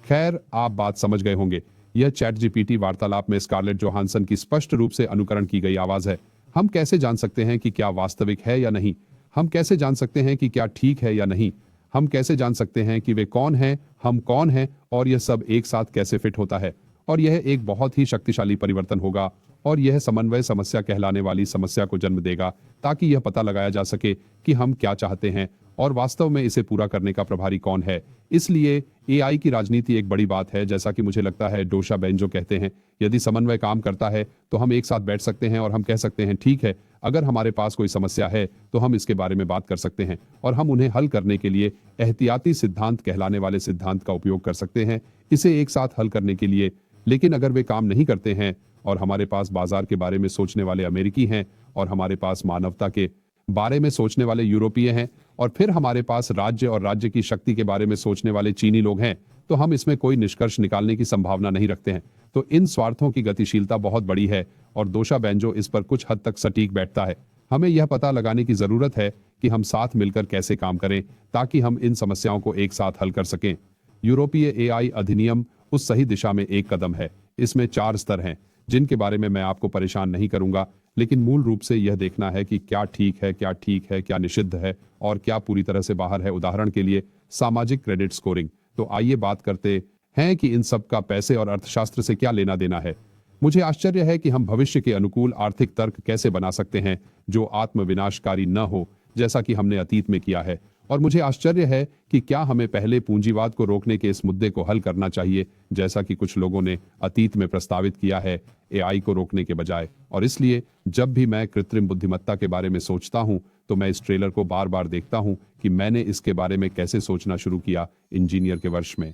खैर, आप बात समझ गए होंगे। यह चैट जीपीटी वार्तालाप में स्कारलेट जोहानसन की स्पष्ट रूप से अनुकरण की गई आवाज है। हम कैसे जान सकते हैं कि क्या वास्तविक है या नहीं? हम कैसे जान सकते हैं कि क्या ठीक है या नहीं? हम कैसे जान सकते हैं कि वे कौन हैं, हम कौन हैं, और यह सब एक साथ कैसे फिट होता है? और यह एक बहुत ही शक्तिशाली परिवर्तन होगा, और यह समन्वय समस्या कहलाने वाली समस्या को जन्म देगा, ताकि यह पता लगाया जा सके कि हम क्या चाहते हैं और वास्तव में इसे पूरा करने का प्रभारी कौन है। इसलिए एआई की राजनीति एक बड़ी बात है, जैसा कि मुझे लगता है डोशा बेंजो कहते हैं, यदि समन्वय काम करता है तो हम एक साथ बैठ सकते हैं और हम कह सकते हैं, ठीक है, अगर हमारे पास कोई समस्या है तो हम इसके बारे में बात कर सकते हैं और हम उन्हें हल करने के लिए एहतियाती सिद्धांत कहलाने वाले सिद्धांत का उपयोग कर सकते हैं, इसे एक साथ हल करने के लिए। लेकिन अगर वे काम नहीं करते हैं और हमारे पास बाजार के बारे में सोचने वाले अमेरिकी हैं और हमारे पास मानवता के बारे में सोचने वाले यूरोपीय हैं और फिर हमारे पास राज्य और राज्य की शक्ति के बारे में सोचने वाले चीनी लोग हैं, तो हम इसमें कोई निष्कर्ष निकालने की संभावना नहीं रखते हैं। तो इन स्वार्थों की गतिशीलता बहुत बड़ी है और दोशा बेंजो इस पर कुछ हद तक सटीक बैठता है। हमें यह पता लगाने की जरूरत है कि हम साथ मिलकर कैसे काम करें ताकि हम इन समस्याओं को एक साथ हल कर सकें। यूरोपीय एआई अधिनियम उस सही दिशा में एक कदम है। इसमें 4 स्तर हैं जिनके बारे में मैं आपको परेशान नहीं करूंगा, लेकिन मूल रूप से यह देखना है कि क्या ठीक है, क्या ठीक है, क्या निषिद्ध है और क्या पूरी तरह से बाहर है। उदाहरण के लिए सामाजिक क्रेडिट स्कोरिंग। तो आइए बात करते हैं कि इन सब का पैसे और अर्थशास्त्र से क्या लेना देना है। मुझे आश्चर्य है कि हम भविष्य के अनुकूल आर्थिक तर्क कैसे बना सकते हैं जो आत्मविनाशकारी न हो, जैसा कि हमने अतीत में किया है। और मुझे आश्चर्य है कि क्या हमें पहले पूंजीवाद को रोकने के इस मुद्दे को हल करना चाहिए, जैसा कि कुछ लोगों ने अतीत में प्रस्तावित किया है, एआई को रोकने के बजाय। और इसलिए जब भी मैं कृत्रिम बुद्धिमत्ता के बारे में सोचता हूं, तो मैं इस ट्रेलर को बार बार देखता हूं कि मैंने इसके बारे में कैसे सोचना शुरू किया इंजीनियर के वर्ष में।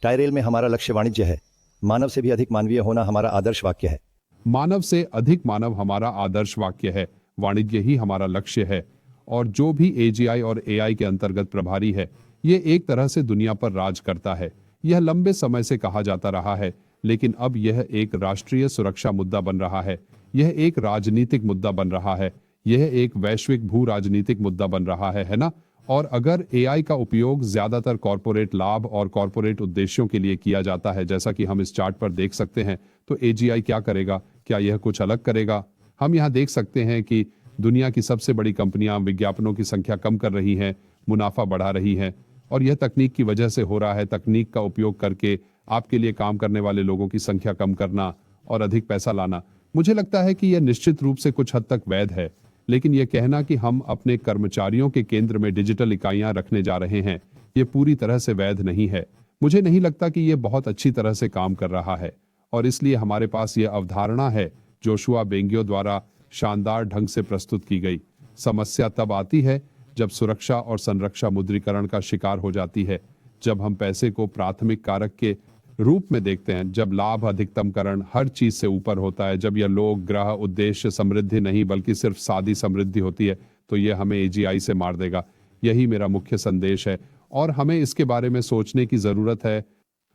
टायरेल में हमारा लक्ष्य वाणिज्य है। मानव से भी अधिक मानवीय होना हमारा आदर्श वाक्य है। मानव से अधिक मानव हमारा आदर्श वाक्य है। वाणिज्य ही हमारा लक्ष्य है। और जो भी एजीआई और एआई के अंतर्गत प्रभारी है, ये एक तरह से दुनिया पर राज करता है। यह लंबे समय से कहा जाता रहा है, लेकिन अब यह एक राष्ट्रीय सुरक्षा मुद्दा बन रहा है। यह एक राजनीतिक मुद्दा बन रहा है। यह एक वैश्विक भू राजनीतिक मुद्दा बन रहा है ना? और अगर एआई का उपयोग ज्यादातर कॉरपोरेट लाभ और कॉरपोरेट उद्देश्यों के लिए किया जाता है, जैसा कि हम इस चार्ट पर देख सकते हैं, तो एजीआई क्या करेगा? क्या यह कुछ अलग करेगा? हम यहाँ देख सकते हैं कि दुनिया की सबसे बड़ी कंपनियां विज्ञापनों की संख्या कम कर रही हैं, मुनाफा बढ़ा रही हैं, और यह तकनीक की वजह से हो रहा है। तकनीक का उपयोग करके आपके लिए काम करने वाले लोगों की संख्या कम करना और अधिक पैसा लाना। मुझे लगता है कि यह निश्चित रूप से कुछ हद तक वैध है, लेकिन यह कहना कि हम अपने कर्मचारियों के केंद्र में डिजिटल इकाइयां रखने जा रहे हैं, यह पूरी तरह से वैध नहीं है। मुझे नहीं लगता कि यह बहुत अच्छी तरह से काम कर रहा है, और इसलिए हमारे पास यह अवधारणा है जोशुआ बेंगियो द्वारा शानदार ढंग से प्रस्तुत की गई। समस्या तब आती है जब सुरक्षा और संरक्षा मुद्रीकरण का शिकार हो जाती है, जब हम पैसे को प्राथमिक कारक के रूप में देखते हैं, जब लाभ अधिकतमकरण हर चीज से ऊपर होता है, जब यह लोग ग्रह उद्देश्य समृद्धि नहीं बल्कि सिर्फ सादी समृद्धि होती है, तो यह हमें एजीआई से मार देगा। यही मेरा मुख्य संदेश है और हमें इसके बारे में सोचने की जरूरत है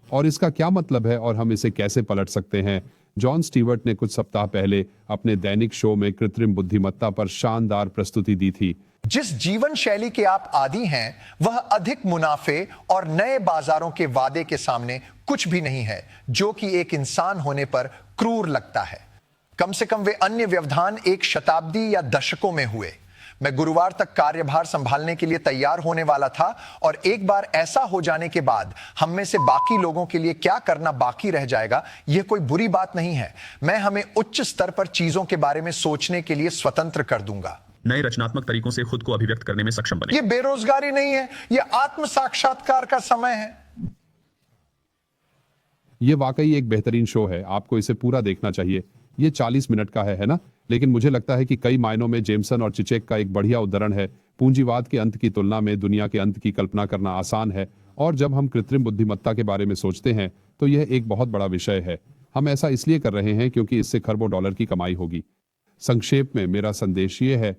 और इसका क्या मतलब है और हम इसे कैसे पलट सकते हैं। जॉन स्टीवर्ट ने कुछ सप्ताह पहले अपने दैनिक शो में कृत्रिम बुद्धिमत्ता पर शानदार प्रस्तुति दी थी। जिस जीवन शैली के आप आदी हैं, वह अधिक मुनाफे और नए बाजारों के वादे के सामने कुछ भी नहीं है, जो कि एक इंसान होने पर क्रूर लगता है। कम से कम वे अन्य व्यवधान एक शताब्दी या दशकों में हुए। मैं गुरुवार तक कार्यभार संभालने के लिए तैयार होने वाला था और एक बार ऐसा हो जाने के बाद हम में से बाकी लोगों के लिए क्या करना बाकी रह जाएगा, यह कोई बुरी बात नहीं है। मैं हमें उच्च स्तर पर चीजों के बारे में सोचने के लिए स्वतंत्र कर दूंगा। नए रचनात्मक तरीकों से खुद को अभिव्यक्त करने में सक्षम बने। यह बेरोजगारी नहीं है, यह आत्म साक्षात्कार का समय है। ये वाकई एक बेहतरीन शो है, आपको इसे पूरा देखना चाहिए। ये 40 मिनट का है ना? लेकिन मुझे लगता है कि कई मायनों में जेमसन और चिचेक का एक बढ़िया उदाहरण है। पूंजीवाद के अंत की तुलना में दुनिया के अंत की कल्पना करना आसान है, और जब हम कृत्रिम बुद्धिमत्ता के बारे में सोचते हैं तो यह एक बहुत बड़ा विषय है। हम ऐसा इसलिए कर रहे हैं क्योंकि इससे खरबों डॉलर की कमाई होगी। संक्षेप में मेरा संदेश ये है,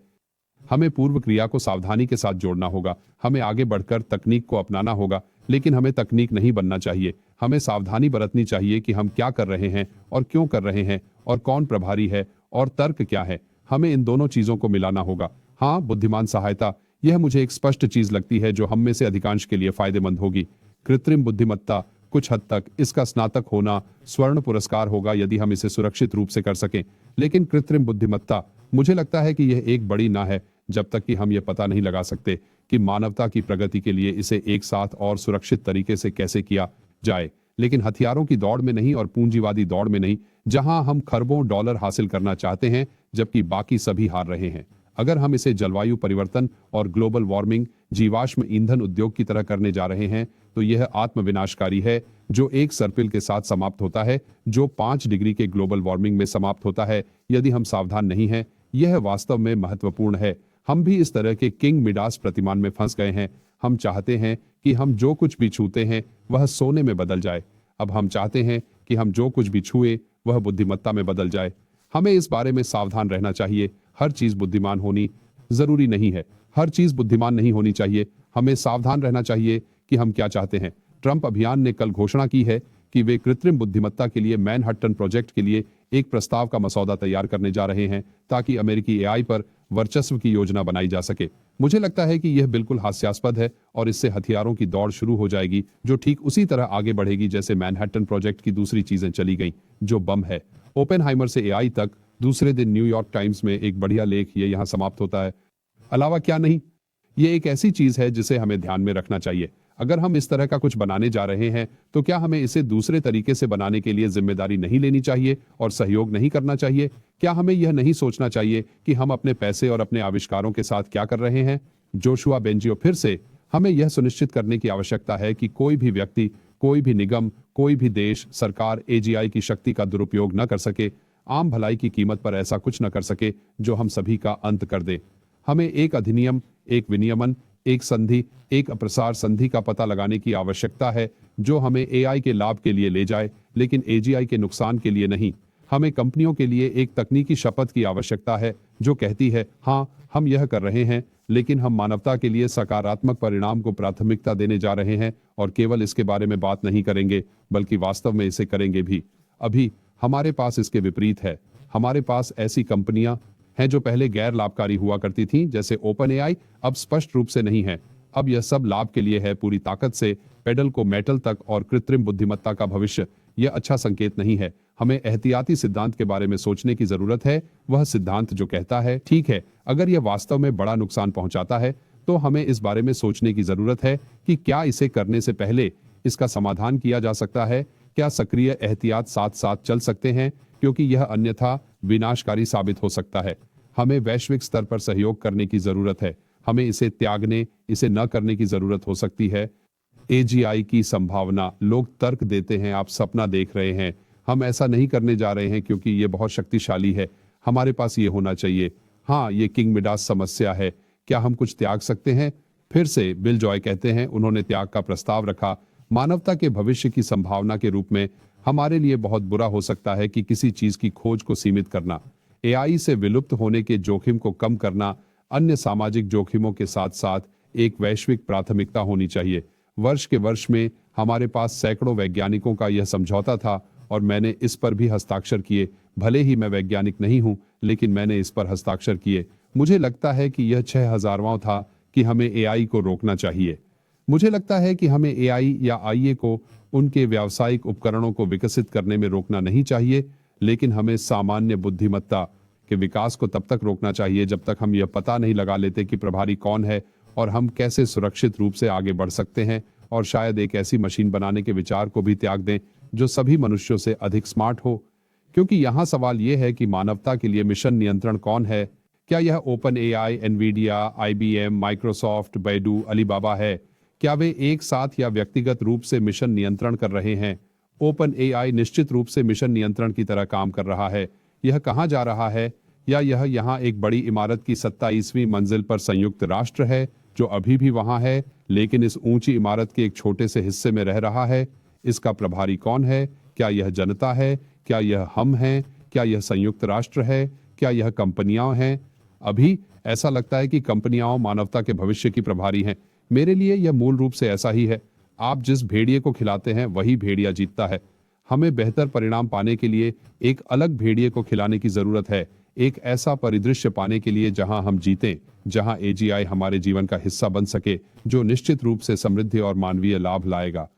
हमें पूर्व क्रिया को सावधानी के साथ जोड़ना होगा। हमें आगे बढ़कर तकनीक को अपनाना होगा, लेकिन हमें तकनीक नहीं बनना चाहिए। हमें सावधानी बरतनी चाहिए कि हम क्या कर रहे हैं और क्यों कर रहे हैं और कौन प्रभारी है और तर्क क्या है। हमें इन दोनों चीजों को मिलाना होगा। हाँ, बुद्धिमान सहायता, यह मुझे एक स्पष्ट चीज लगती है जो हम में से अधिकांश के लिए फायदेमंद होगी। कृत्रिम बुद्धिमत्ता, कुछ हद तक इसका स्नातक होना स्वर्ण पुरस्कार होगा यदि हम इसे सुरक्षित रूप से कर सकें। लेकिन कृत्रिम बुद्धिमत्ता, मुझे लगता है कि यह एक बड़ी ना है जब तक कि हम यह पता नहीं लगा सकते कि मानवता की प्रगति के लिए इसे एक साथ और सुरक्षित तरीके से कैसे किया जाए। लेकिन हथियारों की दौड़ में नहीं और पूंजीवादी दौड़ में नहीं, जहां हम खरबों डॉलर हासिल करना चाहते हैं जबकि बाकी सभी हार रहे हैं। अगर हम इसे जलवायु परिवर्तन और ग्लोबल वार्मिंग, जीवाश्म ईंधन उद्योग की तरह करने जा रहे हैं तो यह आत्मविनाशकारी है, जो एक सर्पिल के साथ समाप्त होता है, जो 5 डिग्री के ग्लोबल वार्मिंग में समाप्त होता है यदि हम सावधान नहीं हैं। यह वास्तव में महत्वपूर्ण है। हम भी इस तरह के किंग मिडास प्रतिमान में फंस गए हैं। हम चाहते हैं कि हम जो कुछ भी छूते हैं वह सोने में बदल जाए। अब हम चाहते हैं कि हम जो कुछ भी छुए वह बुद्धिमत्ता में बदल जाए। हमें इस बारे में सावधान रहना चाहिए। हर चीज बुद्धिमान होनी जरूरी नहीं है। हर चीज बुद्धिमान नहीं होनी चाहिए। हमें सावधान रहना चाहिए कि हम क्या चाहते हैं। ट्रंप अभियान ने कल घोषणा की है कि वे कृत्रिम बुद्धिमत्ता के लिए मैनहट्टन प्रोजेक्ट के लिए एक प्रस्ताव का मसौदा तैयार करने जा रहे हैं ताकि अमेरिकी एआई पर वर्चस्व की योजना बनाई जा सके। मुझे लगता है कि यह बिल्कुल हास्यास्पद है और इससे हथियारों की दौड़ शुरू हो जाएगी जो ठीक उसी तरह आगे बढ़ेगी जैसे मैनहट्टन प्रोजेक्ट की दूसरी चीजें चली गईं, जो बम है। ओपेनहाइमर से एआई तक। दूसरे दिन न्यूयॉर्क टाइम्स में एक बढ़िया लेख ये यहाँ समाप्त होता है। अलावा क्या नहीं, ये एक ऐसी चीज है जिसे हमें ध्यान में रखना चाहिए। अगर हम इस तरह का कुछ बनाने जा रहे हैं तो क्या हमें इसे दूसरे तरीके से बनाने के लिए जिम्मेदारी नहीं लेनी चाहिए और सहयोग नहीं करना चाहिए? क्या हमें यह नहीं सोचना चाहिए कि हम अपने पैसे और अपने आविष्कारों के साथ क्या कर रहे हैं? जोशुआ बेंजियो, फिर से हमें यह सुनिश्चित करने की आवश्यकता है कि कोई भी व्यक्ति, कोई भी निगम, कोई भी देश, सरकार एजीआई की शक्ति का दुरुपयोग न कर सके, आम भलाई की कीमत पर ऐसा कुछ न कर सके जो हम सभी का अंत कर दे। हमें एक अधिनियम, एक विनियमन, एक संधि, एक अप्रसार संधि का पता लगाने की आवश्यकता है जो हमें एआई के लाभ के लिए ले जाए, लेकिन एजीआई के नुकसान के लिए नहीं। हमें कंपनियों के लिए एक तकनीकी शपथ की आवश्यकता है जो कहती है, हाँ, हम यह कर रहे हैं, लेकिन हम मानवता के लिए सकारात्मक परिणाम को प्राथमिकता देने जा रहे हैं और केवल इसके बारे में बात नहीं करेंगे बल्कि वास्तव में इसे करेंगे भी। अभी हमारे पास इसके विपरीत है। हमारे पास ऐसी कंपनियां हैं जो पहले गैर लाभकारी हुआ करती थीं, जैसे ओपन एआई, अब स्पष्ट रूप से नहीं है। अब यह सब लाभ के लिए है, पूरी ताकत से, पेडल को मेटल तक, और कृत्रिम बुद्धिमत्ता का भविष्य। यह अच्छा संकेत नहीं है। हमें एहतियाती सिद्धांत के बारे में सोचने की जरूरत है। वह सिद्धांत जो कहता है, ठीक है, अगर यह वास्तव में बड़ा नुकसान पहुंचाता है तो हमें इस बारे में सोचने की जरूरत है कि क्या इसे करने से पहले इसका समाधान किया जा सकता है। क्या सक्रिय एहतियात साथ साथ चल सकते हैं, क्योंकि यह अन्यथा विनाशकारी साबित हो सकता है। हमें वैश्विक स्तर पर सहयोग करने की जरूरत है। हमें इसे त्यागने, इसे न करने की जरूरत हो सकती है। एजीआई की संभावना, लोग तर्क देते हैं, आप सपना देख रहे हैं। हम ऐसा नहीं करने जा रहे हैं क्योंकि ये बहुत शक्तिशाली है। हमारे पास ये होना चाहिए। हाँ, ये किंग मिडास समस्या है। क्या हम कुछ त्याग सकते हैं? फिर से बिल जॉय कहते हैं, उन्होंने त्याग का प्रस्ताव रखा। मानवता के भविष्य की संभावना के रूप में हमारे लिए बहुत बुरा हो सकता है कि किसी चीज की खोज को सीमित करना, एआई से विलुप्त होने के जोखिम को कम करना, अन्य सामाजिक जोखिमों के साथ साथ एक वैश्विक प्राथमिकता होनी चाहिए। वर्ष के वर्ष में हमारे पास सैकड़ों वैज्ञानिकों का यह समझौता था और मैंने इस पर भी हस्ताक्षर किए। भले ही मैं वैज्ञानिक नहीं हूं, लेकिन मैंने इस पर हस्ताक्षर किए। मुझे लगता है कि यह 6000वां था कि हमें एआई को रोकना चाहिए। मुझे लगता है कि हमें एआई या आईए को उनके व्यावसायिक उपकरणों को विकसित करने में रोकना नहीं चाहिए। लेकिन हमें सामान्य बुद्धिमत्ता के विकास को तब तक रोकना चाहिए जब तक हम यह पता नहीं लगा लेते कि प्रभारी कौन है और हम कैसे सुरक्षित रूप से आगे बढ़ सकते हैं, और शायद एक ऐसी मशीन बनाने के विचार को भी त्याग दें जो सभी मनुष्यों से अधिक स्मार्ट हो। क्योंकि यहां सवाल यह है कि मानवता के लिए मिशन नियंत्रण कौन है? क्या यह open AI, Nvidia, IBM, Microsoft, Baidu, Alibaba है? क्या वे एक साथ या व्यक्तिगत रूप से मिशन नियंत्रण कर रहे हैं? ओपन एआई निश्चित रूप से मिशन नियंत्रण की तरह काम कर रहा है। यह कहां जा रहा है? या यह यहां एक बड़ी इमारत की 27वीं मंजिल पर संयुक्त राष्ट्र है जो अभी भी वहां है, लेकिन इस ऊंची इमारत के एक छोटे से हिस्से में रह रहा है? इसका प्रभारी कौन है? क्या यह जनता है? क्या यह हम हैं? क्या यह संयुक्त राष्ट्र है? क्या यह कंपनियां हैं? अभी ऐसा लगता है कि कंपनियां मानवता के भविष्य की प्रभारी हैं। मेरे लिए यह मूल रूप से ऐसा ही है। आप जिस भेड़िए को खिलाते हैं वही भेड़िया जीतता है। हमें बेहतर परिणाम पाने के लिए एक अलग भेड़िए को खिलाने की जरूरत है, एक ऐसा परिदृश्य पाने के लिए जहां हम जीतें, जहां AGI हमारे जीवन का हिस्सा बन सके, जो निश्चित रूप से समृद्धि और मानवीय लाभ लाएगा।